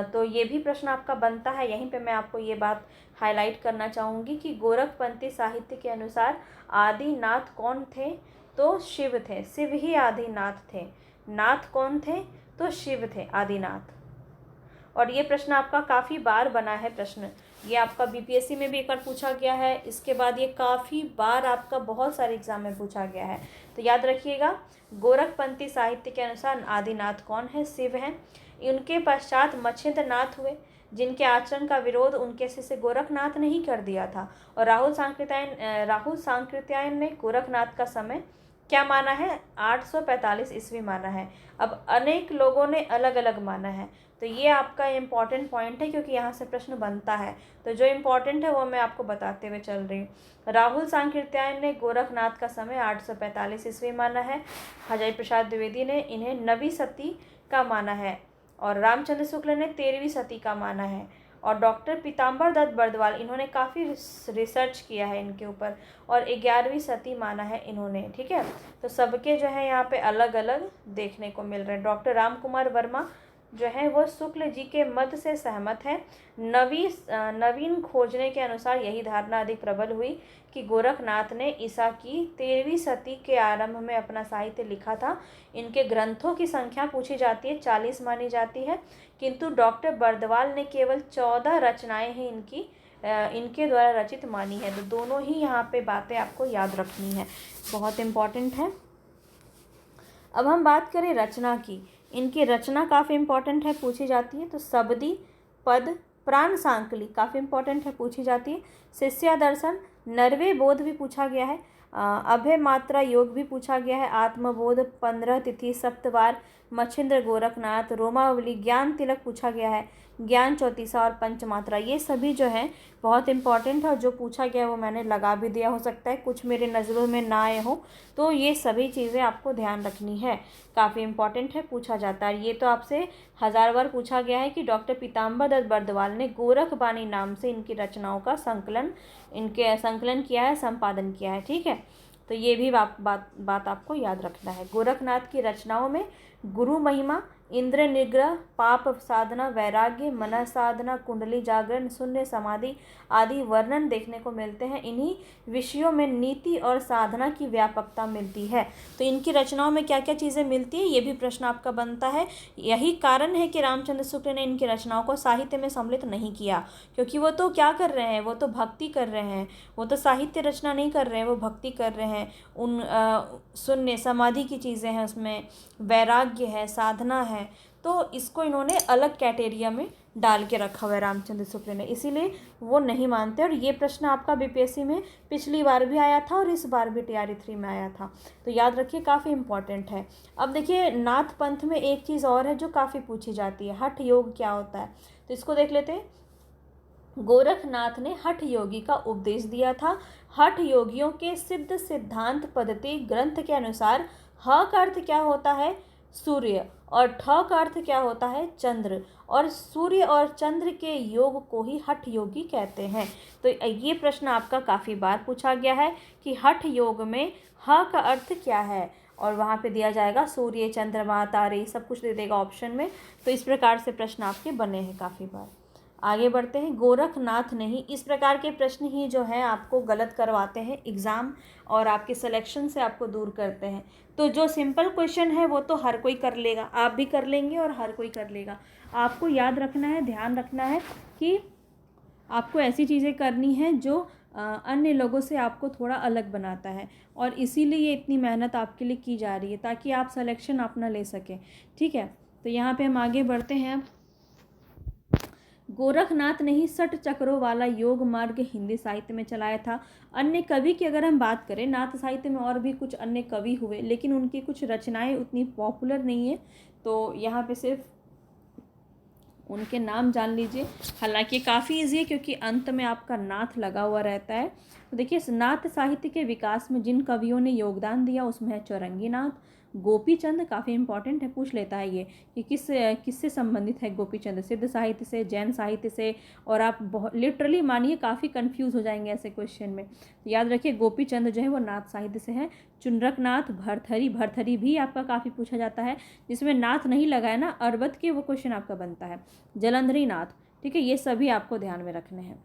तो ये भी प्रश्न आपका बनता है, यहीं पे मैं आपको ये बात हाईलाइट करना चाहूँगी कि गोरखपंथी साहित्य के अनुसार आदिनाथ कौन थे, तो शिव थे, शिव ही आदिनाथ थे। नाथ कौन थे, तो शिव थे आदिनाथ। और ये प्रश्न आपका काफ़ी बार बना है प्रश्न, ये आपका बीपीएससी में भी एक बार पूछा गया है, इसके बाद ये काफ़ी बार आपका बहुत सारे एग्जाम में पूछा गया है। तो याद रखिएगा, गोरखपंथी साहित्य के अनुसार आदिनाथ कौन है, शिव हैं। इनके पश्चात मच्छिंद्र नाथ हुए, जिनके आचरण का विरोध उनके शिष्य गोरखनाथ ने ही कर दिया था। और राहुल सांकृत्यायन ने गोरखनाथ का समय क्या माना है, 845 ईस्वी माना है। अब अनेक लोगों ने अलग अलग माना है, तो ये आपका इम्पॉर्टेंट पॉइंट है, क्योंकि यहाँ से प्रश्न बनता है। तो जो इम्पॉर्टेंट है वो मैं आपको बताते हुए चल रही हूँ। राहुल सांकृत्यायन ने गोरखनाथ का समय 845 ईस्वी माना है। हजारी प्रसाद द्विवेदी ने इन्हें 9वीं शती का माना है, और रामचंद्र शुक्ल ने 13वीं शती का माना है। और डॉक्टर पीताम्बर दत्त बर्दवाल, इन्होंने काफ़ी रिसर्च किया है इनके ऊपर, और 11वीं शती माना है इन्होंने। ठीक है, तो सबके जो है यहाँ पे अलग अलग देखने को मिल रहे हैं। डॉक्टर राम कुमार वर्मा जो है वो शुक्ल जी के मत से सहमत है। नवीन खोजने के अनुसार यही धारणा अधिक प्रबल हुई कि गोरखनाथ ने ईसा की 13वीं शती के आरंभ में अपना साहित्य लिखा था। इनके ग्रंथों की संख्या पूछी जाती है, 40 मानी जाती है, किंतु डॉक्टर बर्दवाल ने केवल 14 रचनाएं ही इनकी इनके द्वारा रचित मानी है। तो दोनों ही यहाँ पे बातें आपको याद रखनी है, बहुत इम्पॉर्टेंट है। अब हम बात करें रचना की, इनकी रचना काफ़ी इम्पॉर्टेंट है, पूछी जाती है। तो सबदी, पद, प्राण सांकली काफ़ी इम्पॉर्टेंट है, पूछी जाती है। शिष्यादर्शन, नरवे बोध भी पूछा गया है, अभय मात्रा योग भी पूछा गया है, आत्मबोध, 15 तिथि, सप्तवार, मच्छिंद्र गोरखनाथ, रोमावली, ज्ञान तिलक पूछा गया है, ज्ञान चौतीसा और पंचमात्रा, ये सभी जो हैं बहुत इंपॉर्टेंट है। और जो पूछा गया है वो मैंने लगा भी दिया, हो सकता है कुछ मेरे नज़रों में ना आए हो, तो ये सभी चीज़ें आपको ध्यान रखनी है, काफ़ी इंपॉर्टेंट है, पूछा जाता है। ये तो आपसे 1000 बार पूछा गया है कि डॉक्टर पीताम्बर दत्त बर्दवाल ने गोरखबानी नाम से इनकी रचनाओं का संकलन किया है, संपादन किया है, ठीक है। तो ये भी बात आपको याद रखना है। गोरखनाथ की रचनाओं में गुरु महिमा, इंद्र निग्रह, पाप साधना, वैराग्य, मन साधना, कुंडली जागरण, शून्य समाधि आदि वर्णन देखने को मिलते हैं। इन्हीं विषयों में नीति और साधना की व्यापकता मिलती है। तो इनकी रचनाओं में क्या क्या चीज़ें मिलती है, ये भी प्रश्न आपका बनता है। यही कारण है कि रामचंद्र शुक्ल ने इनकी रचनाओं को साहित्य में सम्मिलित नहीं किया, क्योंकि वो तो क्या कर रहे हैं, वो तो भक्ति कर रहे हैं, वो तो साहित्य रचना नहीं कर रहे हैं, वो भक्ति कर रहे हैं। उन शून्य समाधि की चीज़ें हैं, उसमें वैराग्य है, साधना है, तो इसको इन्होंने अलग कैटेरिया में डाल के रखा हुआ है रामचंद्र शुक्ल ने, इसीलिए वो नहीं मानते। और ये प्रश्न आपका बीपीएससी में पिछली बार भी आया था और इस बार भी TRE 3 में आया था, तो याद रखिए, काफ़ी इंपॉर्टेंट है। अब देखिए, नाथ पंथ में एक चीज़ और है जो काफ़ी पूछी जाती है, हठ योग क्या होता है, तो इसको देख लेते हैं। गोरखनाथ ने हठ योगी का उपदेश दिया था। हठ योगियों के सिद्ध सिद्धांत पद्धति ग्रंथ के अनुसार ह का अर्थ क्या होता है, सूर्य, और ठ का अर्थ क्या होता है, चंद्र, और सूर्य और चंद्र के योग को ही हठ योगी कहते हैं। तो ये प्रश्न आपका काफ़ी बार पूछा गया है कि हठ योग में ह का अर्थ क्या है, और वहाँ पे दिया जाएगा सूर्य, चंद्रमा, तारे, सब कुछ दे देगा ऑप्शन में। तो इस प्रकार से प्रश्न आपके बने हैं काफ़ी बार। आगे बढ़ते हैं। गोरखनाथ ने ही, इस प्रकार के प्रश्न ही जो है आपको गलत करवाते हैं एग्ज़ाम, और आपके सिलेक्शन से आपको दूर करते हैं। तो जो सिंपल क्वेश्चन है वो तो हर कोई कर लेगा, आप भी कर लेंगे और हर कोई कर लेगा। आपको याद रखना है, ध्यान रखना है कि आपको ऐसी चीज़ें करनी हैं जो अन्य लोगों से आपको थोड़ा अलग बनाता है, और इसीलिए ये इतनी मेहनत आपके लिए की जा रही है, ताकि आप सिलेक्शन अपना ले सकें, ठीक है। तो यहाँ पे हम आगे बढ़ते हैं। गोरखनाथ ने ही 60 चक्रों वाला योग मार्ग हिंदी साहित्य में चलाया था। अन्य कवि की अगर हम बात करें, नाथ साहित्य में और भी कुछ अन्य कवि हुए, लेकिन उनकी कुछ रचनाएं उतनी पॉपुलर नहीं है, तो यहाँ पे सिर्फ उनके नाम जान लीजिए। हालांकि काफ़ी ईजी है, क्योंकि अंत में आपका नाथ लगा हुआ रहता है। तो देखिए, नाथ साहित्य के विकास में जिन कवियों ने योगदान दिया उसमें है चौरंगी नाथ, गोपीचंद, काफ़ी इंपॉर्टेंट है, पूछ लेता है ये कि किससे संबंधित है गोपीचंद, सिद्ध साहित्य से, जैन साहित्य से, और आप बहुत लिटरली मानिए काफ़ी कंफ्यूज हो जाएंगे ऐसे क्वेश्चन में। तो याद रखिए, गोपीचंद जो है वो नाथ साहित्य से है। चुनरकनाथ, भरथरी भी आपका काफ़ी पूछा जाता है, जिसमें नाथ नहीं लगा है ना, अरवत के, वो क्वेश्चन आपका बनता है। जलंधरी नाथ, ठीक है, ये सभी आपको ध्यान में रखने हैं।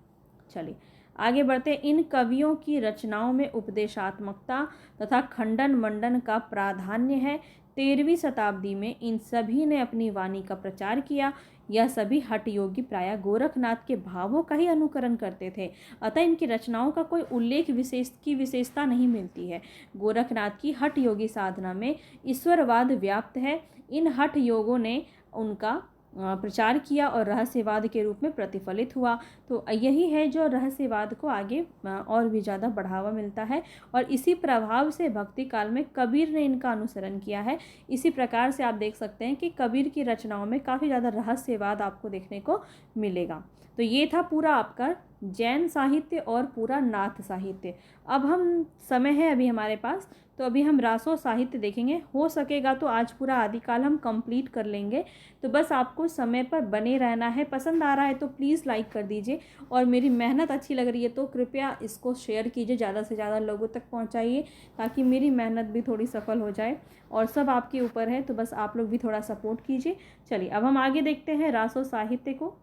चलिए आगे बढ़ते। इन कवियों की रचनाओं में उपदेशात्मकता तथा खंडन मंडन का प्राधान्य है। 13वीं शताब्दी में इन सभी ने अपनी वाणी का प्रचार किया। यह सभी हठ योगी प्रायः गोरखनाथ के भावों का ही अनुकरण करते थे, अतः इनकी रचनाओं का कोई उल्लेख विशेषता नहीं मिलती है। गोरखनाथ की हठ योगी साधना में ईश्वरवाद व्याप्त है। इन हठ योगों ने उनका प्रचार किया और रहस्यवाद के रूप में प्रतिफलित हुआ। तो यही है जो रहस्यवाद को आगे और भी ज़्यादा बढ़ावा मिलता है, और इसी प्रभाव से भक्ति काल में कबीर ने इनका अनुसरण किया है। इसी प्रकार से आप देख सकते हैं कि कबीर की रचनाओं में काफ़ी ज़्यादा रहस्यवाद आपको देखने को मिलेगा। तो ये था पूरा आपका जैन साहित्य और पूरा नाथ साहित्य। अब हम समय है अभी हमारे पास, तो अभी हम रासो साहित्य देखेंगे। हो सकेगा तो आज पूरा आदिकाल हम कंप्लीट कर लेंगे। तो बस आपको समय पर बने रहना है। पसंद आ रहा है तो प्लीज़ लाइक कर दीजिए, और मेरी मेहनत अच्छी लग रही है तो कृपया इसको शेयर कीजिए, ज़्यादा से ज़्यादा लोगों तक पहुंचाइए, ताकि मेरी मेहनत भी थोड़ी सफल हो जाए। और सब आपके ऊपर है, तो बस आप लोग भी थोड़ा सपोर्ट कीजिए। चलिए अब हम आगे देखते हैं रासो साहित्य को।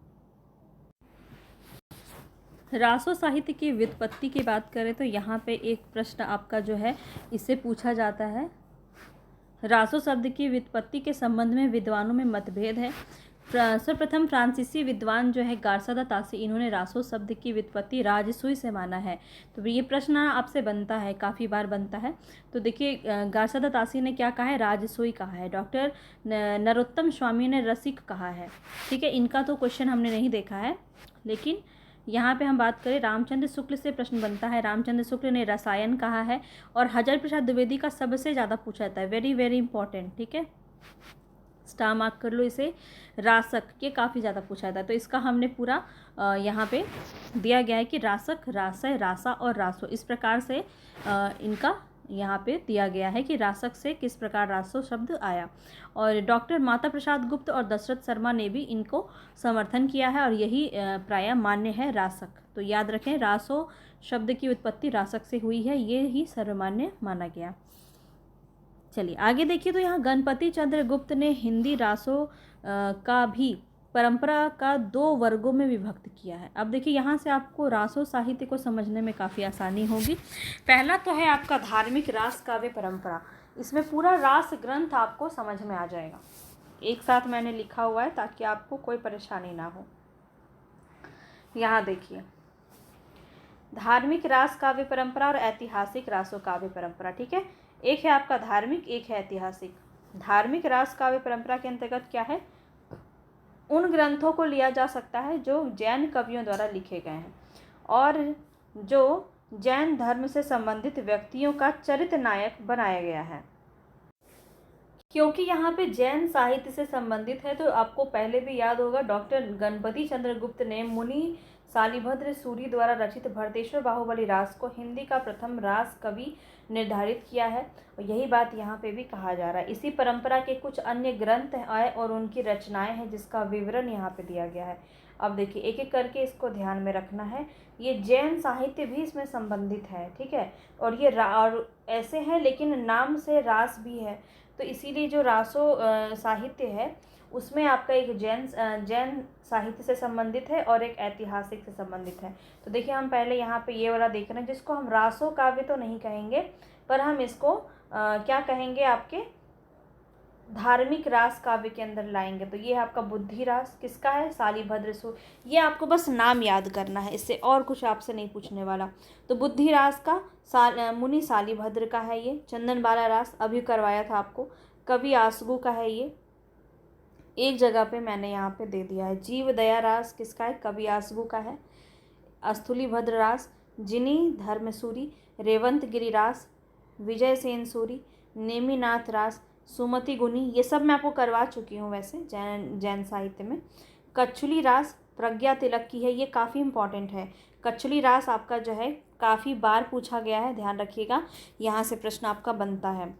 रासो साहित्य की व्युत्पत्ति की बात करें तो यहाँ पे एक प्रश्न आपका जो है इससे पूछा जाता है। रासो शब्द की व्युत्पत्ति के संबंध में विद्वानों में मतभेद है। सर्वप्रथम फ्रांसीसी विद्वान जो है गार्सा दा तासी, इन्होंने रासो शब्द की व्युत्पत्ति राजसूई से माना है। तो ये प्रश्न आपसे बनता है, काफ़ी बार बनता है। तो देखिए गार्सा दा तासी ने क्या कहा है, राजसूई कहा है। डॉक्टर नरोत्तम स्वामी ने रसिक कहा है। ठीक है, इनका तो क्वेश्चन हमने नहीं देखा है, लेकिन यहाँ पे हम बात करें रामचंद्र शुक्ल से प्रश्न बनता है। रामचंद्र शुक्ल ने रसायन कहा है। और हज़ार प्रसाद द्विवेदी का सबसे ज़्यादा पूछा जाता है, वेरी वेरी इंपॉर्टेंट। ठीक है, स्टार मार्क कर लो इसे। रासक, ये काफ़ी ज़्यादा पूछा जाता है, तो इसका हमने पूरा यहाँ पे दिया गया है कि रासक, रासय, रासा और रासो, इस प्रकार से इनका यहाँ पे दिया गया है कि रासक से किस प्रकार रासो शब्द आया। और डॉक्टर माता प्रसाद गुप्त और दशरथ शर्मा ने भी इनको समर्थन किया है, और यही प्रायः मान्य है रासक। तो याद रखें, रासो शब्द की उत्पत्ति रासक से हुई है, ये ही सर्वमान्य माना गया। चलिए आगे देखिए, तो यहाँ गणपति चंद्र गुप्त ने हिंदी रासों का भी परंपरा का 2 वर्गों में विभक्त किया है। अब देखिए यहाँ से आपको रासो साहित्य को समझने में काफ़ी आसानी होगी। पहला तो है आपका धार्मिक रास काव्य परंपरा। इसमें पूरा रास ग्रंथ आपको समझ में आ जाएगा, एक साथ मैंने लिखा हुआ है ताकि आपको कोई परेशानी ना हो। यहाँ देखिए, धार्मिक रास काव्य परंपरा और ऐतिहासिक रासो काव्य परंपरा। ठीक है, एक है आपका धार्मिक, एक है ऐतिहासिक। धार्मिक रास काव्य परंपरा के अंतर्गत क्या है, उन ग्रंथों को लिया जा सकता है जो जैन कवियों द्वारा लिखे गए हैं और जो जैन धर्म से संबंधित व्यक्तियों का चरित्र नायक बनाया गया है। क्योंकि यहाँ पे जैन साहित्य से संबंधित है, तो आपको पहले भी याद होगा, डॉक्टर गणपति चंद्र गुप्त ने मुनि शालिभद्र सूरी द्वारा रचित भरतेश्वर बाहुबली रास को हिंदी का प्रथम रास कवि निर्धारित किया है, और यही बात यहाँ पे भी कहा जा रहा है। इसी परंपरा के कुछ अन्य ग्रंथ आए और उनकी रचनाएं हैं, जिसका विवरण यहाँ पे दिया गया है। अब देखिए, एक एक करके इसको ध्यान में रखना है। ये जैन साहित्य भी इसमें संबंधित है, ठीक है, और ये और ऐसे है, लेकिन नाम से रास भी है, तो इसीलिए जो रासो साहित्य है उसमें आपका एक जैन साहित्य से संबंधित है और एक ऐतिहासिक से संबंधित है। तो देखिए, हम पहले यहाँ पे ये वाला देख रहे हैं, जिसको हम रासो काव्य तो नहीं कहेंगे, पर हम इसको क्या कहेंगे, आपके धार्मिक रास काव्य के अंदर लाएंगे। तो ये है आपका बुद्धि रास, किसका है, शालिभद्र सूरी। ये आपको बस नाम याद करना है, इससे और कुछ आपसे नहीं पूछने वाला। तो बुद्धि रास का मुनि शालिभद्र का है ये। चंदन बाला रास अभी करवाया था आपको। कवि आसगु का है ये, एक जगह पे मैंने यहाँ पे दे दिया है। जीव दया रास किसका है, कवि आसगु का है। अस्थुलीभद्र रास जिनी धर्मसूरी। रेवंत गिरी रास विजय सेन सूरी। नेमिनाथ रास सुमति गुनी, ये सब मैं आपको करवा चुकी हूँ वैसे जैन साहित्य में। कच्छुली रास प्रज्ञा तिलक की है, ये काफ़ी इंपॉर्टेंट है। कच्छुली रास आपका जो है काफ़ी बार पूछा गया है, ध्यान रखिएगा, यहाँ से प्रश्न आपका बनता है।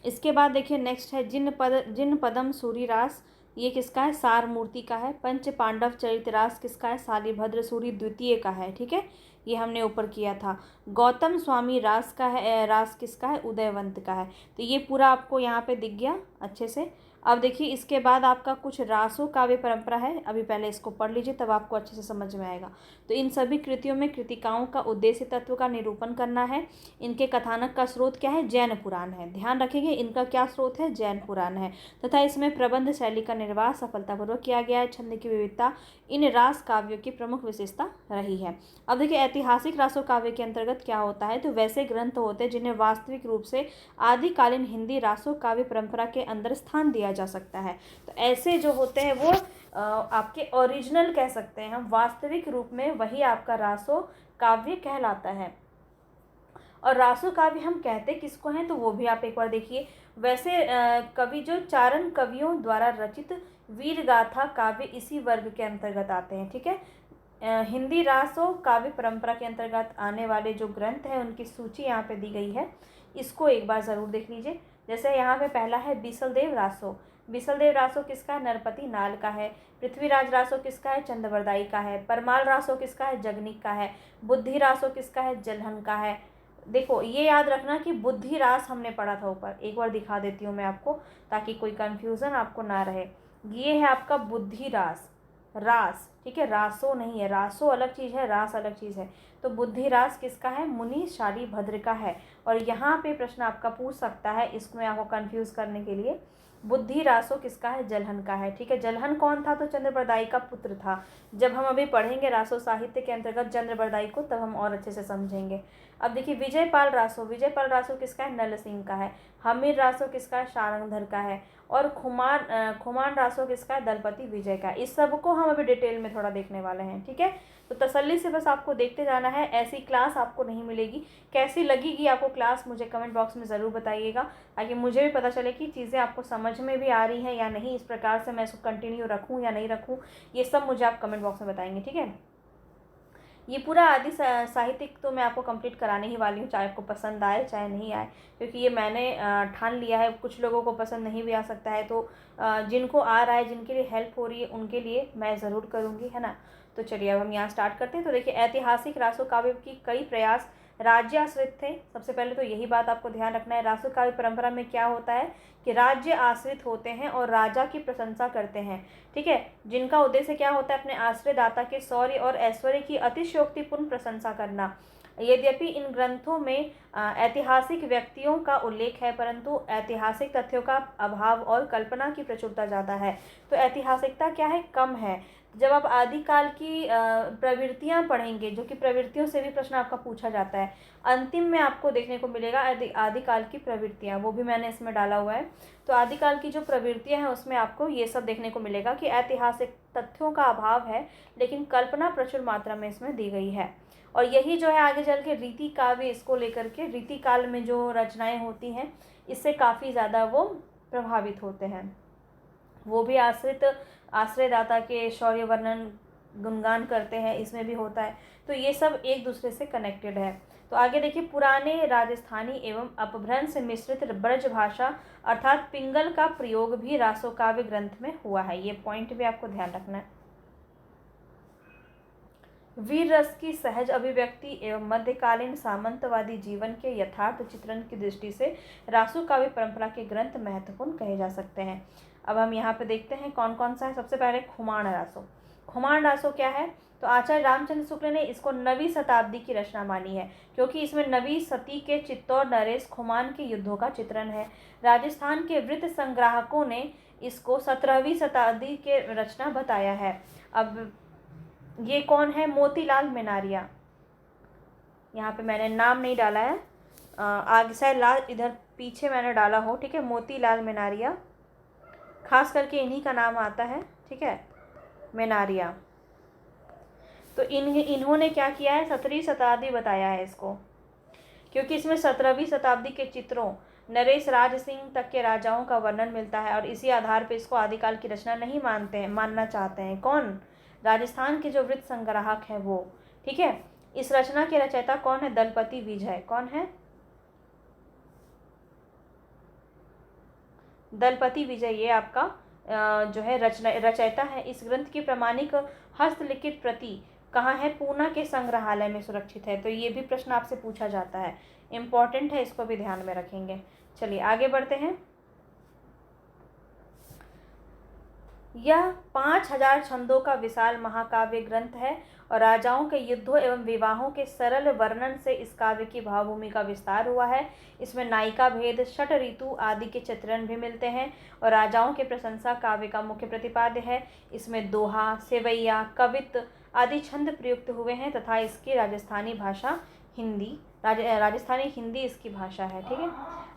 इसके बाद देखिए नेक्स्ट है जिन पदम सूरी रास, ये किसका है, सार मूर्ति का है। पंच पांडव चरित रास किसका है, शालिभद्र सूरी द्वितीय का है। ठीक है, ये हमने ऊपर किया था। गौतम स्वामी रास का है, रास किसका है, उदयवंत का है। तो ये पूरा आपको यहाँ पे दिख गया अच्छे से। अब देखिए, इसके बाद आपका कुछ रासो काव्य परंपरा है, अभी पहले इसको पढ़ लीजिए, तब आपको अच्छे से समझ में आएगा। तो इन सभी कृतियों में कृतिकाओं का उद्देश्य तत्व का निरूपण करना है। इनके कथानक का स्रोत क्या है, जैन पुराण है। ध्यान रखेंगे, इनका क्या स्रोत है, जैन पुराण है। तथा इसमें प्रबंध शैली का निर्वाह सफलतापूर्वक किया गया है। छंद की विविधता इन रास काव्यों की प्रमुख विशेषता रही है। अब देखिए, ऐतिहासिक रासो काव्य के अंतर्गत क्या होता है, तो वैसे ग्रंथ होते हैं जिन्हें वास्तविक रूप से आदिकालीन हिंदी रासो काव्य परंपरा के अंदर स्थान दिया जा सकता है। तो ऐसे जो होते हैं वो आपके ओरिजिनल कह सकते हैं हम, वास्तविक रूप में वही आपका रासो काव्य कहलाता है। और रासो काव्य हम कहते किसको हैं, तो वो भी आप एक बार देखिए। वैसे कवि जो चारण कवियों द्वारा रचित वीर गाथा काव्य इसी वर्ग के अंतर्गत आते हैं। ठीक है, हिंदी रासो काव्य परंपरा के अंतर्गत आने वाले जो ग्रंथ हैं उनकी सूची यहाँ पे दी गई है, इसको एक बार ज़रूर देख लीजिए। जैसे यहाँ पे पहला है बीसलदेव रासो। बीसलदेव रासो किसका है, नरपति नाल का है। पृथ्वीराज रासो किसका है, चंद्रवरदाई का है। परमाल रासो किसका है, जगनिक का है। बुद्धि रासो किसका है, जलहन का है। देखो, ये याद रखना कि बुद्धि रास हमने पढ़ा था ऊपर, एक बार दिखा देती हूँ मैं आपको ताकि कोई कन्फ्यूज़न आपको ना रहे। ये है आपका बुद्धि रास, रास, ठीक है, रासो नहीं है, रासो अलग चीज़ है, रास अलग चीज़ है। तो बुद्धि रास किसका है, मुनि शालिभद्र का है। और यहाँ पे प्रश्न आपका पूछ सकता है, इसमें आपको कंफ्यूज करने के लिए, बुद्धि रासो किसका है? जलहन का है। ठीक है, जलहन कौन था? तो चंद्रबरदाई का पुत्र था। जब हम अभी पढ़ेंगे रासो साहित्य के अंतर्गत चंद्रबरदाई को, तब हम और अच्छे से समझेंगे। अब देखिए, विजयपाल रासो, विजयपाल रासो किसका है? नल सिंह का है। हमीर रासो किसका है? शारंगधर का है। और खुमान रासो किसका है? दलपति विजय का। इस सब को हम अभी डिटेल में थोड़ा देखने वाले हैं। ठीक है, तो तसल्ली से बस आपको देखते जाना है, ऐसी क्लास आपको नहीं मिलेगी। कैसी लगेगी आपको क्लास, मुझे कमेंट बॉक्स में ज़रूर बताइएगा, ताकि मुझे भी पता चले कि चीज़ें आपको समझ में भी आ रही हैं या नहीं, इस प्रकार से मैं इसको कंटिन्यू रखूँ या नहीं रखूँ, ये सब मुझे आप कमेंट बॉक्स में बताएंगे। ठीक है, ये पूरा आदि साहित्यिक तो मैं आपको कंप्लीट कराने ही वाली हूँ, चाहे आपको पसंद आए चाहे नहीं आए, क्योंकि ये मैंने ठान लिया है। कुछ लोगों को पसंद नहीं भी आ सकता है, तो जिनको आ रहा है, जिनके लिए हेल्प हो रही है, उनके लिए मैं ज़रूर करूँगी, है ना। तो चलिए अब हम यहाँ स्टार्ट करते हैं। तो देखिए, ऐतिहासिक रासो काव्य की कई प्रयास राज्य आश्रित थे। सबसे पहले तो यही बात आपको ध्यान रखना है। रासो काव्य परंपरा में क्या होता है कि राज्य आश्रित होते हैं और राजा की प्रशंसा करते हैं। ठीक है, जिनका उद्देश्य क्या होता है? अपने आश्रयदाता के शौर्य और ऐश्वर्य की अतिशयोक्तिपूर्ण प्रशंसा करना। यद्यपि इन ग्रंथों में ऐतिहासिक व्यक्तियों का उल्लेख है, परंतु ऐतिहासिक तथ्यों का अभाव और कल्पना की प्रचुरता ज़्यादा है। तो ऐतिहासिकता क्या है? कम है। जब आप आदिकाल की प्रवृत्तियाँ पढ़ेंगे, जो कि प्रवृत्तियों से भी प्रश्न आपका पूछा जाता है, अंतिम में आपको देखने को मिलेगा आदिकाल की प्रवृत्तियाँ, वो भी मैंने इसमें डाला हुआ है। तो आदिकाल की जो प्रवृत्तियाँ हैं, उसमें आपको ये सब देखने को मिलेगा कि ऐतिहासिक तथ्यों का अभाव है, लेकिन कल्पना प्रचुर मात्रा में इसमें दी गई है। और यही जो है आगे चल के रीति काव्य, इसको लेकर के रीति काल में जो रचनाएं होती हैं, इससे काफ़ी ज़्यादा वो प्रभावित होते हैं। वो भी आश्रयदाता के शौर्य वर्णन गुणगान करते हैं, इसमें भी होता है। तो ये सब एक दूसरे से कनेक्टेड है। तो आगे देखिए, पुराने राजस्थानी एवं अपभ्रंश मिश्रित ब्रज भाषा अर्थात पिंगल का प्रयोग भी रासो काव्य ग्रंथ में हुआ है। ये पॉइंट भी आपको ध्यान रखना है। वीर रस की सहज अभिव्यक्ति एवं मध्यकालीन सामंतवादी जीवन के यथार्थ चित्रण की दृष्टि से रासो काव्य परंपरा के ग्रंथ महत्वपूर्ण कहे जा सकते हैं। अब हम यहाँ पे देखते हैं कौन कौन सा है। सबसे पहले खुमान रासो। खुमान रासो क्या है? तो आचार्य रामचंद्र शुक्ल ने इसको 9वीं शताब्दी की रचना मानी है, क्योंकि इसमें 9वीं शती के चित्तौड़ नरेश खुमान के युद्धों का चित्रण है। राजस्थान के वृत्त संग्राहकों ने इसको 17वीं शताब्दी के रचना बताया है। अब ये कौन है? मोतीलाल मेनारिया। यहाँ पे मैंने नाम नहीं डाला है, आगे शायद लाल इधर पीछे मैंने डाला हो। ठीक है, मोतीलाल मेनारिया, खास करके इन्हीं का नाम आता है। ठीक है, मेनारिया। तो इन्होंने क्या किया है? 17वीं शताब्दी बताया है इसको, क्योंकि इसमें 17वीं शताब्दी के चित्रों, नरेश राज सिंह तक के राजाओं का वर्णन मिलता है, और इसी आधार पर इसको आदिकाल की रचना नहीं मानना चाहते हैं। कौन? राजस्थान के जो वृत्त संग्राहक है वो। ठीक है, इस रचना के रचयिता कौन है? दलपति विजय। कौन है? दलपति विजय, ये आपका जो है रचयिता है। इस ग्रंथ की प्रमाणिक हस्तलिखित प्रति कहाँ है? पूना के संग्रहालय में सुरक्षित है। तो ये भी प्रश्न आपसे पूछा जाता है, इम्पॉर्टेंट है, इसको भी ध्यान में रखेंगे। चलिए आगे बढ़ते हैं। यह 5000 छंदों का विशाल महाकाव्य ग्रंथ है, और राजाओं के युद्धों एवं विवाहों के सरल वर्णन से इस काव्य की भावभूमि का विस्तार हुआ है। इसमें नायिका भेद, षट ऋतु आदि के चित्रण भी मिलते हैं, और राजाओं के प्रशंसा काव्य का मुख्य प्रतिपाद्य है। इसमें दोहा, सेवैया, कवित्त आदि छंद प्रयुक्त हुए हैं, तथा इसकी राजस्थानी हिंदी इसकी भाषा है। ठीक है,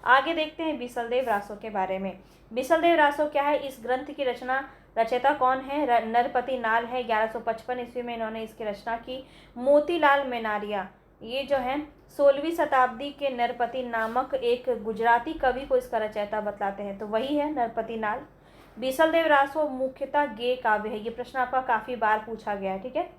आगे देखते हैं बीसलदेव रासो के बारे में। बीसलदेव रासो क्या है? इस ग्रंथ की रचयिता कौन है? नरपति नाल है। 1155 ईस्वी में इन्होंने इसकी रचना की। मोतीलाल मेनारिया, ये जो है 16वीं शताब्दी के नरपति नामक एक गुजराती कवि को इसका रचयिता बतलाते हैं, तो वही है नरपति नाल। बीसलदेव रासो मुख्यतः गेय काव्य है। ये प्रश्न आपका काफ़ी बार पूछा गया है। ठीक है,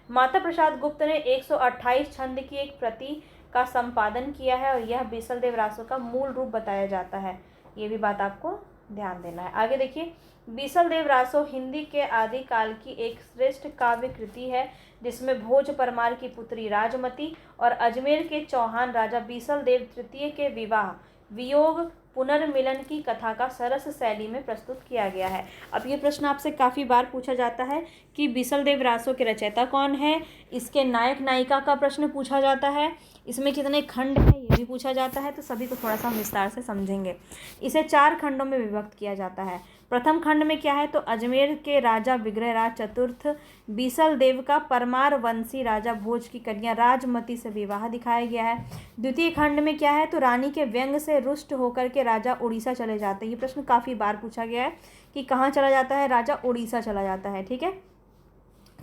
माता प्रसाद गुप्त ने 128 छंद की एक प्रति का संपादन किया है, और यह बीसलदेव रासो का मूल रूप बताया जाता है। ये भी बात आपको ध्यान देना है। आगे देखिए, बीसलदेव रासो हिंदी के आदिकाल की एक श्रेष्ठ काव्य कृति है, जिसमें भोज परमार की पुत्री राजमती और अजमेर के चौहान राजा बीसलदेव तृतीय के विवाह, वियोग पुनर्मिलन की कथा का सरस शैली में प्रस्तुत किया गया है। अब ये प्रश्न आपसे काफ़ी बार पूछा जाता है कि बीसलदेव रासो के रचयिता कौन है, इसके नायक नायिका का प्रश्न पूछा जाता है, इसमें कितने खंड हैं ये भी पूछा जाता है। तो सभी को थोड़ा सा विस्तार से समझेंगे। इसे 4 खंडों में विभक्त किया जाता है। प्रथम खंड में क्या है, तो अजमेर के राजा विग्रहराज चतुर्थ बीसलदेव का परमार वंशी राजा भोज की कन्या राजमती से विवाह दिखाया गया है। द्वितीय खंड में क्या है, तो रानी के व्यंग से रुष्ट होकर के राजा उड़ीसा चले जाते हैं। ये प्रश्न काफ़ी बार पूछा गया है कि कहाँ चला जाता है, राजा उड़ीसा चला जाता है। ठीक है,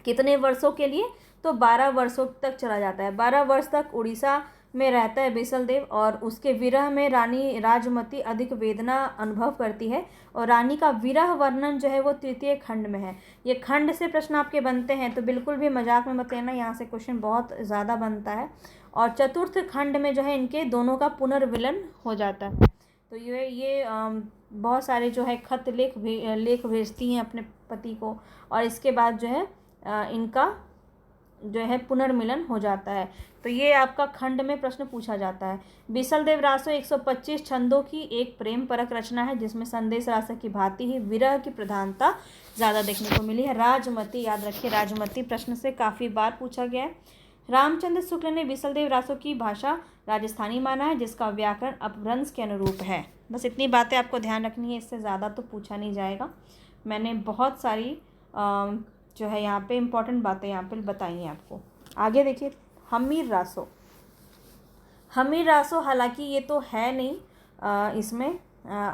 कितने वर्षों के लिए, तो 12 वर्षों तक चला जाता है। 12 वर्ष तक उड़ीसा में रहता है बीसलदेव और उसके विरह में रानी राजमती अधिक वेदना अनुभव करती है। और रानी का विरह वर्णन जो है वो तृतीय खंड में है। ये खंड से प्रश्न आपके बनते हैं तो बिल्कुल भी मजाक में मत लेना, यहाँ से क्वेश्चन बहुत ज़्यादा बनता है। और चतुर्थ खंड में जो है इनके दोनों का पुनर्विलन हो जाता है। तो ये बहुत सारे जो है खत लेख भेजती हैं अपने पति को और इसके बाद जो है इनका जो है पुनर्मिलन हो जाता है। तो ये आपका खंड में प्रश्न पूछा जाता है। बीसलदेव रासो 125 छंदों की एक प्रेम परक रचना है जिसमें संदेश रास की भांति ही विरह की प्रधानता ज़्यादा देखने को मिली है। राजमती, याद रखिए राजमती प्रश्न से काफ़ी बार पूछा गया है। रामचंद्र शुक्ल ने बीसलदेव रासो की भाषा राजस्थानी माना है जिसका व्याकरण अपभ्रंश के अनुरूप है। बस इतनी बातें आपको ध्यान रखनी है, इससे ज़्यादा तो पूछा नहीं जाएगा। मैंने बहुत सारी जो है यहाँ पे इम्पॉर्टेंट बातें यहाँ पे बताई हैं आपको। आगे देखिए, हमीर रासो। हमीर रासो हालांकि ये तो है नहीं, इसमें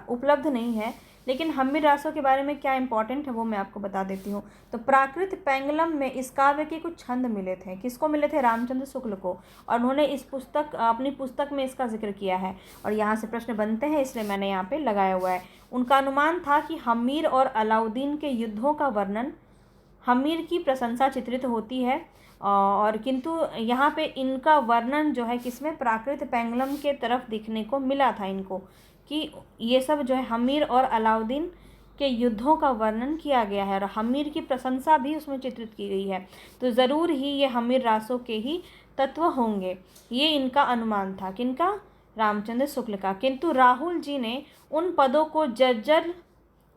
उपलब्ध नहीं है, लेकिन हमीर रासो के बारे में क्या इम्पोर्टेंट है वो मैं आपको बता देती हूँ। तो प्राकृत पेंगलम में इस काव्य के कुछ छंद मिले थे। किसको मिले थे, रामचंद्र शुक्ल को, और उन्होंने इस अपनी पुस्तक में इसका जिक्र किया है। और यहाँ से प्रश्न बनते हैं इसलिए मैंने यहाँ पे लगाया हुआ है। उनका अनुमान था कि हमीर और अलाउद्दीन के युद्धों का वर्णन, हमीर की प्रशंसा चित्रित होती है और किंतु यहाँ पे इनका वर्णन जो है किसमें, प्राकृत पेंगलम के तरफ दिखने को मिला था इनको, कि ये सब जो है हमीर और अलाउद्दीन के युद्धों का वर्णन किया गया है और हमीर की प्रशंसा भी उसमें चित्रित की गई है। तो ज़रूर ही ये हमीर रासों के ही तत्व होंगे, ये इनका अनुमान था। किनका, रामचंद्र शुक्ल का। किंतु राहुल जी ने उन पदों को जर्जर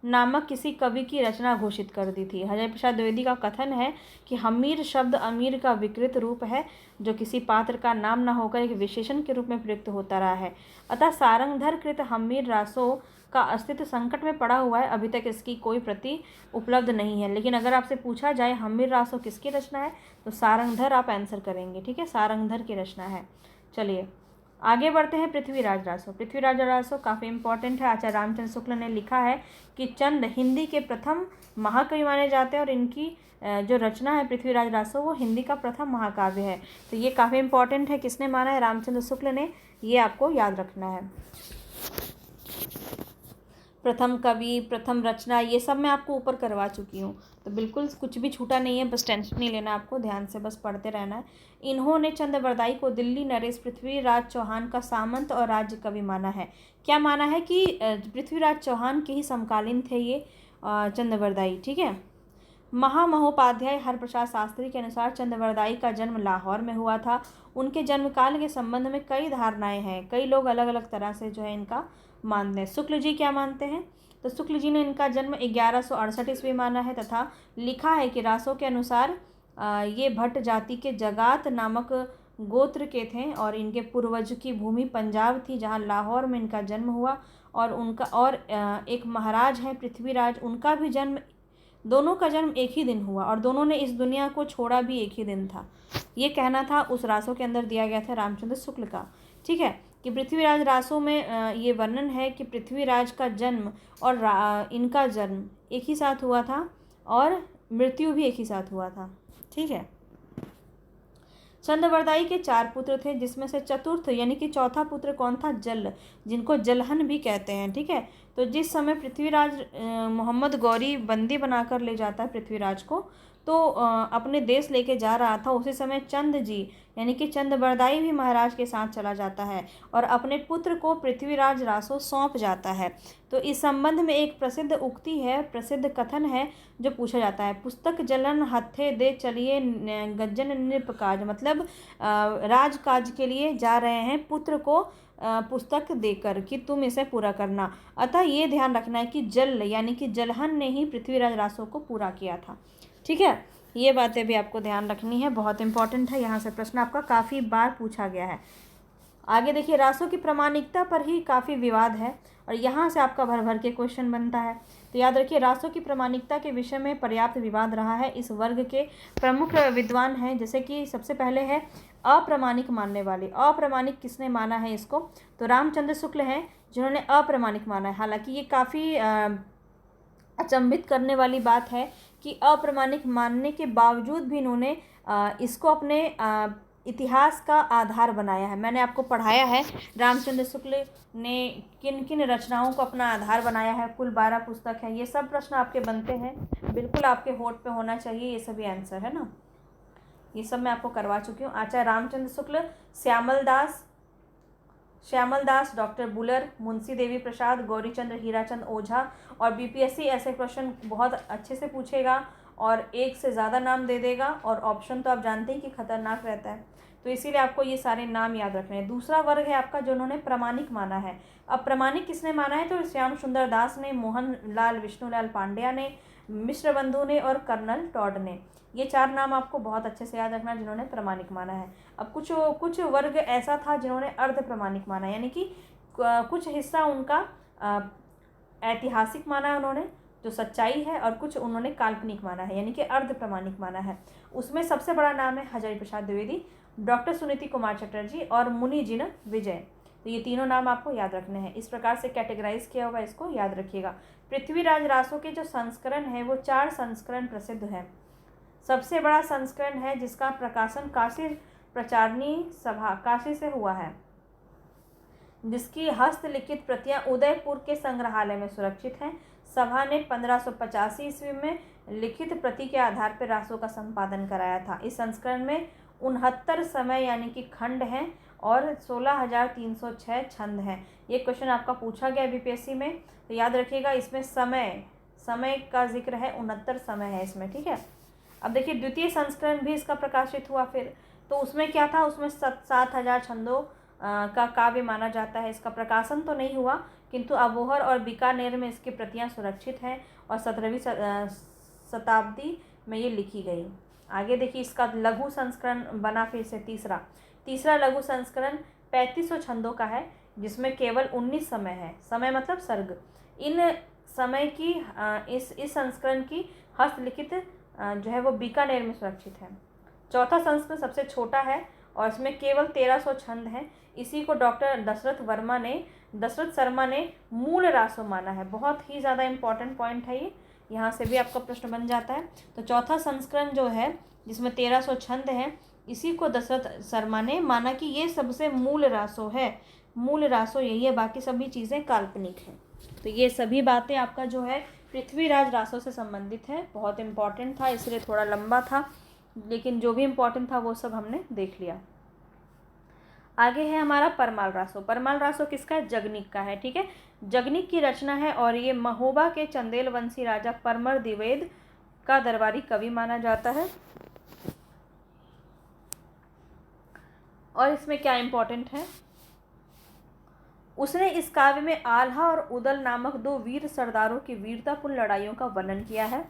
नामक किसी कवि की रचना घोषित कर दी थी। हरिहर प्रसाद द्विवेदी का कथन है कि हमीर शब्द अमीर का विकृत रूप है जो किसी पात्र का नाम न होकर एक विशेषण के रूप में प्रयुक्त होता रहा है। अतः सारंगधर कृत हमीर रासो का अस्तित्व संकट में पड़ा हुआ है। अभी तक इसकी कोई प्रति उपलब्ध नहीं है। लेकिन अगर आपसे पूछा जाए हमीर रासो किसकी रचना है तो सारंगधर आप आंसर करेंगे। ठीक है, सारंगधर की रचना है। चलिए आगे बढ़ते हैं। पृथ्वीराज रासो। पृथ्वीराज रासो काफ़ी इंपॉर्टेंट है। आचार्य रामचंद्र शुक्ल ने लिखा है कि चंद हिंदी के प्रथम महाकवि माने जाते हैं और इनकी जो रचना है पृथ्वीराज रासो वो हिंदी का प्रथम महाकाव्य है। तो ये काफ़ी इंपॉर्टेंट है। किसने माना है, रामचंद्र शुक्ल ने, ये आपको याद रखना है। प्रथम कवि, प्रथम रचना, ये सब मैं आपको ऊपर करवा चुकी हूँ, तो बिल्कुल कुछ भी छूटा नहीं है। बस टेंशन नहीं लेना आपको, ध्यान से बस पढ़ते रहना है। इन्होंने चंद्रवरदाई को दिल्ली नरेश पृथ्वीराज चौहान का सामंत और राज्य कवि माना है। क्या माना है कि पृथ्वीराज चौहान के ही समकालीन थे ये चंद्रवरदाई। ठीक है, महामहोपाध्याय हरप्रसाद शास्त्री के अनुसार चंद्रवरदाई का जन्म लाहौर में हुआ था। उनके जन्मकाल के संबंध में कई धारणाएं हैं, कई लोग अलग अलग तरह से जो है इनका मानते हैं। शुक्ल जी क्या मानते हैं, तो शुक्ल जी ने इनका जन्म 1168 ईस्वी माना है तथा लिखा है कि रासों के अनुसार ये भट्ट जाति के जगात नामक गोत्र के थे और इनके पूर्वज की भूमि पंजाब थी जहाँ लाहौर में इनका जन्म हुआ। और एक महाराज हैं पृथ्वीराज, उनका भी जन्म, दोनों का जन्म एक ही दिन हुआ और दोनों ने इस दुनिया को छोड़ा भी एक ही दिन था। ये कहना था उस रासों के अंदर दिया गया था रामचंद्र शुक्ल का। ठीक है, कि पृथ्वीराज रासों में ये वर्णन है कि पृथ्वीराज का जन्म और इनका जन्म एक ही साथ हुआ था और मृत्यु भी एक ही साथ हुआ था। ठीक है, चंद्रवरदाई के 4 पुत्र थे जिसमें से चतुर्थ यानी कि चौथा पुत्र कौन था, जल, जिनको जलहन भी कहते हैं। ठीक है, तो जिस समय पृथ्वीराज मोहम्मद गौरी बंदी बनाकर ले जाता है पृथ्वीराज को, तो अपने देश लेके जा रहा था, उसी समय चंद जी यानी कि चंद्रवरदाई भी महाराज के साथ चला जाता है और अपने पुत्र को पृथ्वीराज रासो सौंप जाता है। तो इस संबंध में एक प्रसिद्ध उक्ति है, प्रसिद्ध कथन है जो पूछा जाता है, पुस्तक जलन हथे दे चलिए गज्जन नृप काज, मतलब राजकाज के लिए जा रहे हैं, पुत्र को पुस्तक देकर कि तुम इसे पूरा करना। अतः ये ध्यान रखना है कि जल यानी कि जलहन ने ही पृथ्वीराज रासो को पूरा किया था। ठीक है, ये बातें भी आपको ध्यान रखनी है, बहुत इंपॉर्टेंट है। यहाँ से प्रश्न आपका काफ़ी बार पूछा गया है। आगे देखिए, रासों की प्रामाणिकता पर ही काफ़ी विवाद है और यहाँ से आपका भर भर के क्वेश्चन बनता है। तो याद रखिए, रासों की प्रामाणिकता के विषय में पर्याप्त विवाद रहा है। इस वर्ग के प्रमुख विद्वान हैं, जैसे कि सबसे पहले है अप्रामाणिक मानने वाले। अप्रामाणिक किसने माना है इसको? तो रामचंद्र शुक्ल हैं जिन्होंने अप्रामाणिक माना है। हालांकि ये काफ़ी अचंभित करने वाली बात है कि अप्रामाणिक मानने के बावजूद भी इन्होंने इसको अपने इतिहास का आधार बनाया है। मैंने आपको पढ़ाया है रामचंद्र शुक्ल ने किन किन रचनाओं को अपना आधार बनाया है। कुल 12 पुस्तक हैं। ये सब प्रश्न आपके बनते हैं, बिल्कुल आपके होठ पे होना चाहिए ये सभी आंसर, है ना। ये सब मैं आपको करवा चुकी हूँ। आचार्य रामचंद्र शुक्ल, श्यामल दास, डॉक्टर बुलर, मुंशी देवी प्रसाद, गौरीचंद्र हीराचंद ओझा। और बीपीएससी ऐसे क्वेश्चन बहुत अच्छे से पूछेगा और एक से ज़्यादा नाम दे देगा, और ऑप्शन तो आप जानते हैं कि खतरनाक रहता है, तो इसीलिए आपको ये सारे नाम याद रखने हैं। दूसरा वर्ग है आपका जो उन्होंने प्रामाणिक माना है। अब प्रामाणिक किसने माना है? तो श्याम सुंदर दास ने, मोहन लाल विष्णुलाल पांड्या ने, मिश्र बंधु ने और कर्नल टॉड ने। ये 4 नाम आपको बहुत अच्छे से याद रखना जिन्होंने प्रामाणिक माना है। अब कुछ वर्ग ऐसा था जिन्होंने अर्ध प्रामाणिक माना, यानी कि कुछ हिस्सा उनका ऐतिहासिक माना है उन्होंने, जो सच्चाई है, और कुछ उन्होंने काल्पनिक माना है, यानी कि अर्ध प्रामाणिक माना है। उसमें सबसे बड़ा नाम है हजारी प्रसाद द्विवेदी, डॉक्टर सुनीति कुमार चटर्जी और मुनि जिन विजय। तो ये तीनों नाम आपको याद रखने हैं। इस प्रकार से कैटेगराइज किया होगा, इसको याद रखिएगा। पृथ्वीराज रासो के जो संस्करण है वो 4 संस्करण प्रसिद्ध हैं। सबसे बड़ा संस्करण है जिसका प्रकाशन काशी प्रचारणी सभा काशी से हुआ है, जिसकी हस्तलिखित प्रतियां उदयपुर के संग्रहालय में सुरक्षित हैं। सभा ने 1585 ईस्वी में लिखित प्रति के आधार पर रासों का संपादन कराया था। इस संस्करण में 69 समय यानी कि खंड हैं और 16,306 छंद हैं। ये क्वेश्चन आपका पूछा गया बीपीएससी में, तो याद रखिएगा। इसमें समय का जिक्र है, 69 समय है इसमें, ठीक है। अब देखिए, द्वितीय संस्करण भी इसका प्रकाशित हुआ फिर, तो उसमें क्या था? उसमें 7,000 छंदों का काव्य माना जाता है। इसका प्रकाशन तो नहीं हुआ, किंतु अबोहर और बीकानेर में इसकी प्रतियां सुरक्षित हैं और 17वीं शताब्दी में ये लिखी गई। आगे देखिए, इसका लघु संस्करण बना फिर से तीसरा लघु संस्करण 3500 छंदों का है, जिसमें केवल 19 समय है। समय मतलब सर्ग। इन समय की इस संस्करण की हस्तलिखित जो है वो बीकानेर में सुरक्षित है। चौथा संस्करण सबसे छोटा है और इसमें केवल 1300 छंद हैं। इसी को डॉक्टर दशरथ शर्मा ने मूल रासो माना है। बहुत ही ज़्यादा इंपॉर्टेंट पॉइंट है ये, यहाँ से भी आपका प्रश्न बन जाता है। तो चौथा संस्करण जो है जिसमें 1300 छंद हैं, इसी को दशरथ शर्मा ने माना कि ये सबसे मूल रासो है। मूल रासो यही है, बाकी सभी चीज़ें काल्पनिक हैं। तो ये सभी बातें आपका जो है पृथ्वीराज रासो से संबंधित है। बहुत इंपॉर्टेंट था, इसलिए थोड़ा लंबा था, लेकिन जो भी इम्पोर्टेंट था वो सब हमने देख लिया। आगे है हमारा परमाल रासो। परमाल रासो किसका है? जगनिक का है, ठीक है। जगनिक की रचना है और ये महोबा के चंदेल वंशी राजा परमल द्विवेद का दरबारी कवि माना जाता है। और इसमें क्या इम्पोर्टेंट है? उसने इस काव्य में आल्हा और उदल नामक 2 वीर सरदारों की वीरतापूर्ण लड़ाइयों का वर्णन किया है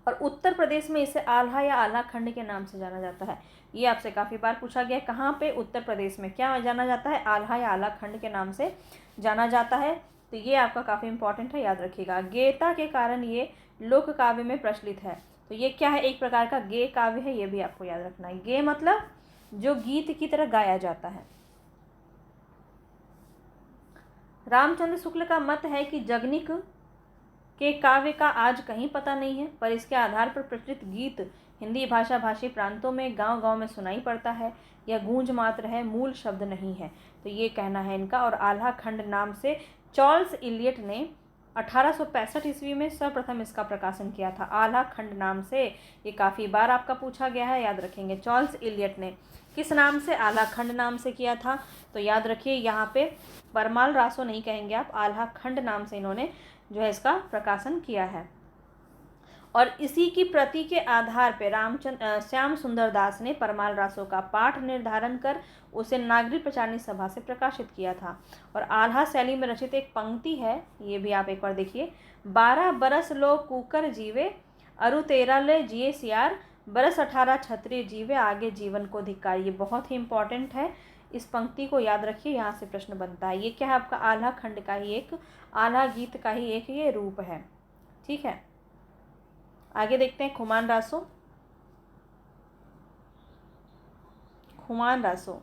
और उत्तर प्रदेश में इसे आल्हा या आल्हा खंड के नाम से जाना जाता है। ये आपसे काफ़ी बार पूछा गया है, कहाँ पे? उत्तर प्रदेश में क्या जाना जाता है? आल्हा या आल्हा खंड के नाम से जाना जाता है। तो ये आपका काफ़ी इंपॉर्टेंट है, याद रखिएगा। गेयता के कारण ये लोक काव्य में प्रचलित है। तो ये क्या है? एक प्रकार का गेय काव्य है, ये भी आपको याद रखना है। गेय मतलब जो गीत की तरह गाया जाता है। रामचंद्र शुक्ल का मत है कि जगनिक के काव्य का आज कहीं पता नहीं है, पर इसके आधार पर प्रचलित गीत हिंदी भाषा भाषी प्रांतों में गांव-गांव में सुनाई पड़ता है। यह गूंज मात्र है, मूल शब्द नहीं है। तो ये कहना है इनका। और आल्हा खंड नाम से चार्ल्स इलियट ने 1865 ईस्वी में सर्वप्रथम इसका प्रकाशन किया था। आल्हा खंड नाम से, ये काफ़ी बार आपका पूछा गया है, याद रखेंगे। चार्ल्स इलियट ने किस नाम से? आल्हा खंड नाम से किया था। तो याद रखिए, यहाँ पे परमाल रासो नहीं कहेंगे आप, आल्हा खंड नाम से इन्होंने जो है इसका प्रकाशन किया है। और इसी की प्रति के आधार पर श्याम सुंदर दास ने परमाल रासों का पाठ निर्धारण कर उसे नागरिक प्रचारणी सभा से प्रकाशित किया था। और आल्हा शैली में रचित एक पंक्ति है, ये भी आप एक बार देखिए। 12 बरस लो कुकर जीवे, अरु 13 ले जिए सियार, बरस 18 क्षत्रिय जीवे, आगे जीवन को धिक्कार। ये बहुत ही इंपॉर्टेंट है, इस पंक्ति को याद रखिए, यहाँ से प्रश्न बनता है। ये क्या है? आपका आल्हा खंड का ही एक, आल्हा गीत का ही एक ये रूप है। ठीक है, आगे देखते हैं खुमान रासो। खुमान रासो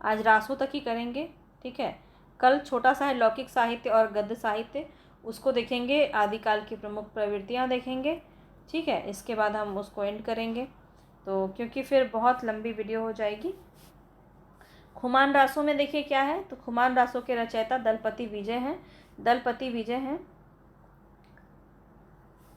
आज रासो तक ही करेंगे। ठीक है, कल छोटा सा है लौकिक साहित्य और गद्य साहित्य, उसको देखेंगे, आदिकाल की प्रमुख प्रवृत्तियाँ देखेंगे। ठीक है, इसके बाद हम उसको एंड करेंगे, तो क्योंकि फिर बहुत लंबी वीडियो हो जाएगी। खुमान रासों में देखिए क्या है, तो खुमान रासों के रचयिता दलपति विजय हैं। दलपति विजय हैं।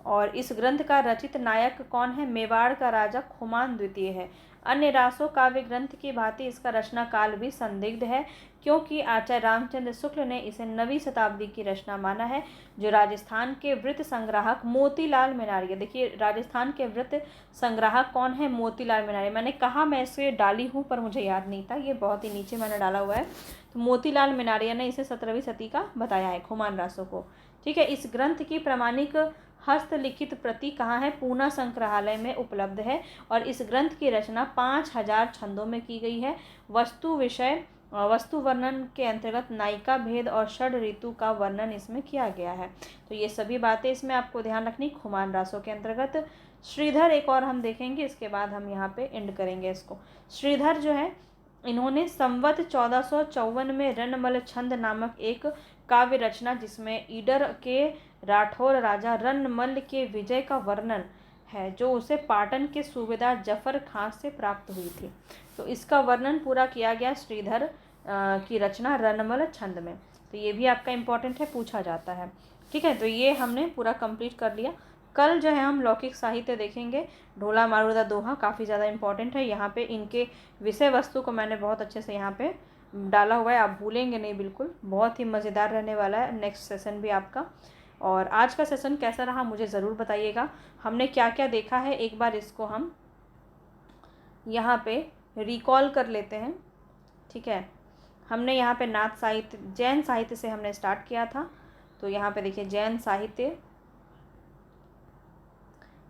और इस ग्रंथ का रचित नायक कौन है? मेवाड़ का राजा खुमान द्वितीय है। अन्य रासो काव्य ग्रंथ की भांति इसका रचना काल भी संदिग्ध है, क्योंकि आचार्य रामचंद्र शुक्ल ने इसे 9वीं शताब्दी की रचना माना है, जो राजस्थान के वृत्त संग्राहक मोतीलाल मेनारिया। देखिए, राजस्थान के वृत्त संग्राहक कौन है? मोतीलाल मेनारिया। मैंने कहा मैं इसे डाली हूँ, पर मुझे याद नहीं था, ये बहुत ही नीचे मैंने डाला हुआ है। तो मोतीलाल मेनारिया ने इसे 17वीं सदी का बताया है, खुमान रासो को। ठीक है, इस ग्रंथ की प्रमाणिक हस्तलिखित प्रति कहाँ है? पूना संग्रहालय में उपलब्ध है। और इस ग्रंथ की रचना 5000 छंदों में की गई है। वस्तु वर्णन के अंतर्गत नायिका भेद और षड ऋतु का वर्णन इसमें किया गया है। तो ये सभी बातें इसमें आपको ध्यान रखनी खुमान रासों के अंतर्गत। श्रीधर एक और हम देखेंगे, इसके बाद हम यहाँ पे एंड करेंगे इसको। श्रीधर जो है, इन्होंने संवत 1454 में रणमल छंद नामक एक काव्य रचना, जिसमें ईडर के राठौर राजा रणमल के विजय का वर्णन है, जो उसे पाटन के सूबेदार जफर खां से प्राप्त हुई थी। तो इसका वर्णन पूरा किया गया श्रीधर की रचना रणमल छंद में। तो ये भी आपका इम्पोर्टेंट है, पूछा जाता है। ठीक है, तो ये हमने पूरा कंप्लीट कर लिया। कल जो है हम लौकिक साहित्य देखेंगे। ढोला मारूदा दोहा काफ़ी ज़्यादा इंपॉर्टेंट है। यहाँ पे इनके विषय वस्तु को मैंने बहुत अच्छे से यहाँ पे डाला हुआ है, आप भूलेंगे नहीं बिल्कुल। बहुत ही मज़ेदार रहने वाला है नेक्स्ट सेशन भी आपका। और आज का सेशन कैसा रहा मुझे ज़रूर बताइएगा। हमने क्या क्या देखा है, एक बार इसको हम यहाँ पे रिकॉल कर लेते हैं। ठीक है, हमने यहाँ पे नाथ साहित्य, जैन साहित्य से हमने स्टार्ट किया था। तो यहाँ पे देखिए जैन साहित्य,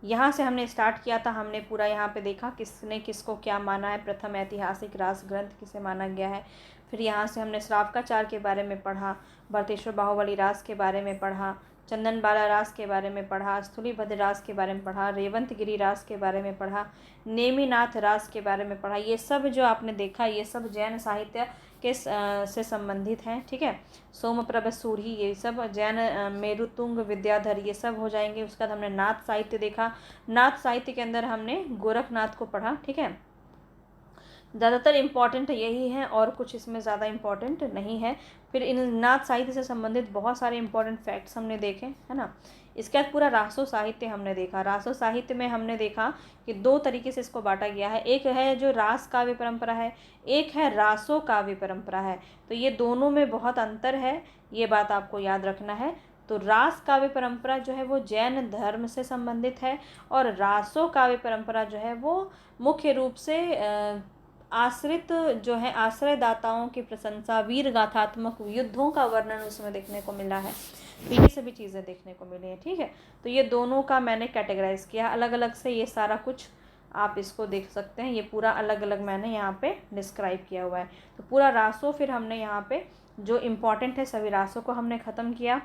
यहाँ से हमने स्टार्ट किया था। हमने पूरा यहाँ पे देखा किसने किसको क्या माना है। प्रथम ऐतिहासिक रास ग्रंथ किसे माना गया है। फिर यहाँ से हमने श्रावकाचार के बारे में पढ़ा, भरतेश्वर बाहुबली रास के बारे में पढ़ा, चंदन बाला रास के बारे में पढ़ा, स्थूलीभद्र रास के बारे में पढ़ा, रेवंतगिरी रास के बारे में पढ़ा, नेमिनाथ रास के बारे में पढ़ा। ये सब जो आपने देखा, ये सब जैन साहित्य के से संबंधित हैं। ठीक है, सोमप्रभ सूरी, ये सब जैन, मेरुतुंग, विद्याधर, ये सब हो जाएंगे। उसके बाद हमने नाथ साहित्य देखा। नाथ साहित्य के अंदर हमने गोरखनाथ को पढ़ा। ठीक है, ज़्यादातर इम्पॉर्टेंट यही है और कुछ इसमें ज़्यादा इम्पॉर्टेंट नहीं है। फिर इन नाथ साहित्य से संबंधित बहुत सारे इम्पॉर्टेंट फैक्ट्स हमने देखे, है ना। इसके बाद पूरा रासो साहित्य हमने देखा। रासो साहित्य में हमने देखा कि 2 तरीके से इसको बांटा गया है। एक है जो रास काव्य परंपरा है, एक है रासो काव्य परंपरा है। तो ये दोनों में बहुत अंतर है, ये बात आपको याद रखना है। तो रास काव्य परंपरा जो है वो जैन धर्म से संबंधित है, और रासो काव्य परंपरा जो है वो मुख्य रूप से आश्रित जो है आश्रयदाताओं की प्रशंसा, वीर गाथात्मक युद्धों का वर्णन उसमें देखने को मिला है। तो ये सभी चीज़ें देखने को मिली हैं। ठीक है, तो ये दोनों का मैंने कैटेगराइज किया अलग अलग से। ये सारा कुछ आप इसको देख सकते हैं, ये पूरा अलग अलग मैंने यहाँ पे डिस्क्राइब किया हुआ है। तो पूरा रासो फिर हमने यहाँ पे जो इम्पॉर्टेंट है सभी रासों को हमने ख़त्म किया।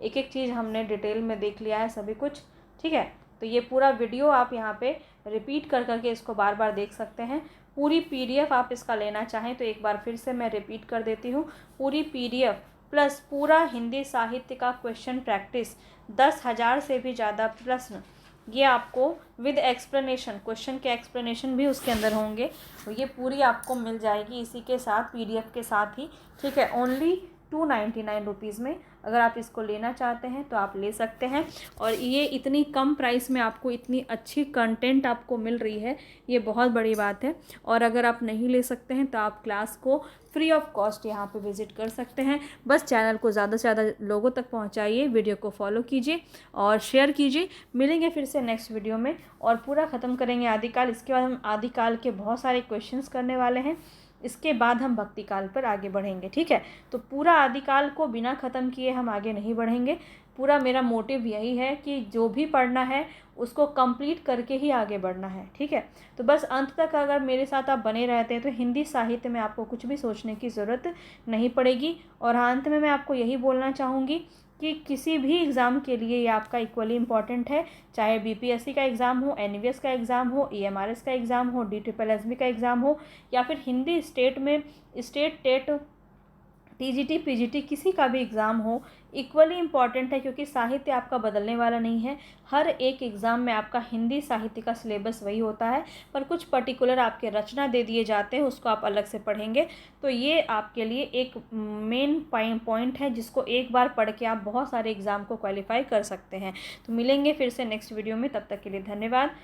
एक एक चीज़ हमने डिटेल में देख लिया है सभी कुछ। ठीक है, तो ये पूरा वीडियो आप यहाँ पे रिपीट कर करके इसको बार बार देख सकते हैं। पूरी PDF आप इसका लेना चाहें तो एक बार फिर से मैं रिपीट कर देती हूँ। पूरी PDF प्लस पूरा हिंदी साहित्य का क्वेश्चन प्रैक्टिस, 10,000 से भी ज़्यादा प्रश्न, ये आपको विद एक्सप्लेनेशन, क्वेश्चन के एक्सप्लेनेशन भी उसके अंदर होंगे। तो ये पूरी आपको मिल जाएगी इसी के साथ, PDF के साथ ही। ठीक है, ओनली ₹299 में। अगर आप इसको लेना चाहते हैं तो आप ले सकते हैं। और ये इतनी कम प्राइस में आपको इतनी अच्छी कंटेंट आपको मिल रही है, ये बहुत बड़ी बात है। और अगर आप नहीं ले सकते हैं तो आप क्लास को फ्री ऑफ कॉस्ट यहाँ पे विज़िट कर सकते हैं। बस चैनल को ज़्यादा से ज़्यादा लोगों तक पहुँचाइए, वीडियो को फॉलो कीजिए और शेयर कीजिए। मिलेंगे फिर से नेक्स्ट वीडियो में और पूरा ख़त्म करेंगे आदिकाल। इसके बाद हम आदिकाल के बहुत सारे क्वेश्चंस करने वाले हैं। इसके बाद हम भक्ति काल पर आगे बढ़ेंगे, ठीक है। तो पूरा आदिकाल को बिना ख़त्म किए हम आगे नहीं बढ़ेंगे। पूरा मेरा मोटिव यही है कि जो भी पढ़ना है उसको कंप्लीट करके ही आगे बढ़ना है, ठीक है। तो बस अंत तक अगर मेरे साथ आप बने रहते हैं तो हिंदी साहित्य में आपको कुछ भी सोचने की ज़रूरत नहीं पड़ेगी। और अंत में मैं आपको यही बोलना चाहूँगी कि किसी भी एग्ज़ाम के लिए ये आपका इक्वली इम्पॉर्टेंट है, चाहे बीपीएससी का एग्ज़ाम हो, एनवीएस का एग्ज़ाम हो, ईएमआरएस का एग्ज़ाम हो, डीट्रिपलएसबी का एग्ज़ाम हो, या फिर हिंदी स्टेट में स्टेट टेट, टीजीटी, पीजीटी, किसी का भी एग्ज़ाम हो, इक्वली इम्पॉर्टेंट है। क्योंकि साहित्य आपका बदलने वाला नहीं है। हर एक एग्ज़ाम में आपका हिंदी साहित्य का सिलेबस वही होता है, पर कुछ पर्टिकुलर आपके रचना दे दिए जाते हैं, उसको आप अलग से पढ़ेंगे। तो ये आपके लिए एक मेन पॉइंट है जिसको एक बार पढ़ के आप बहुत सारे एग्ज़ाम को क्वालिफाई कर सकते हैं। तो मिलेंगे फिर से नेक्स्ट वीडियो में, तब तक के लिए धन्यवाद।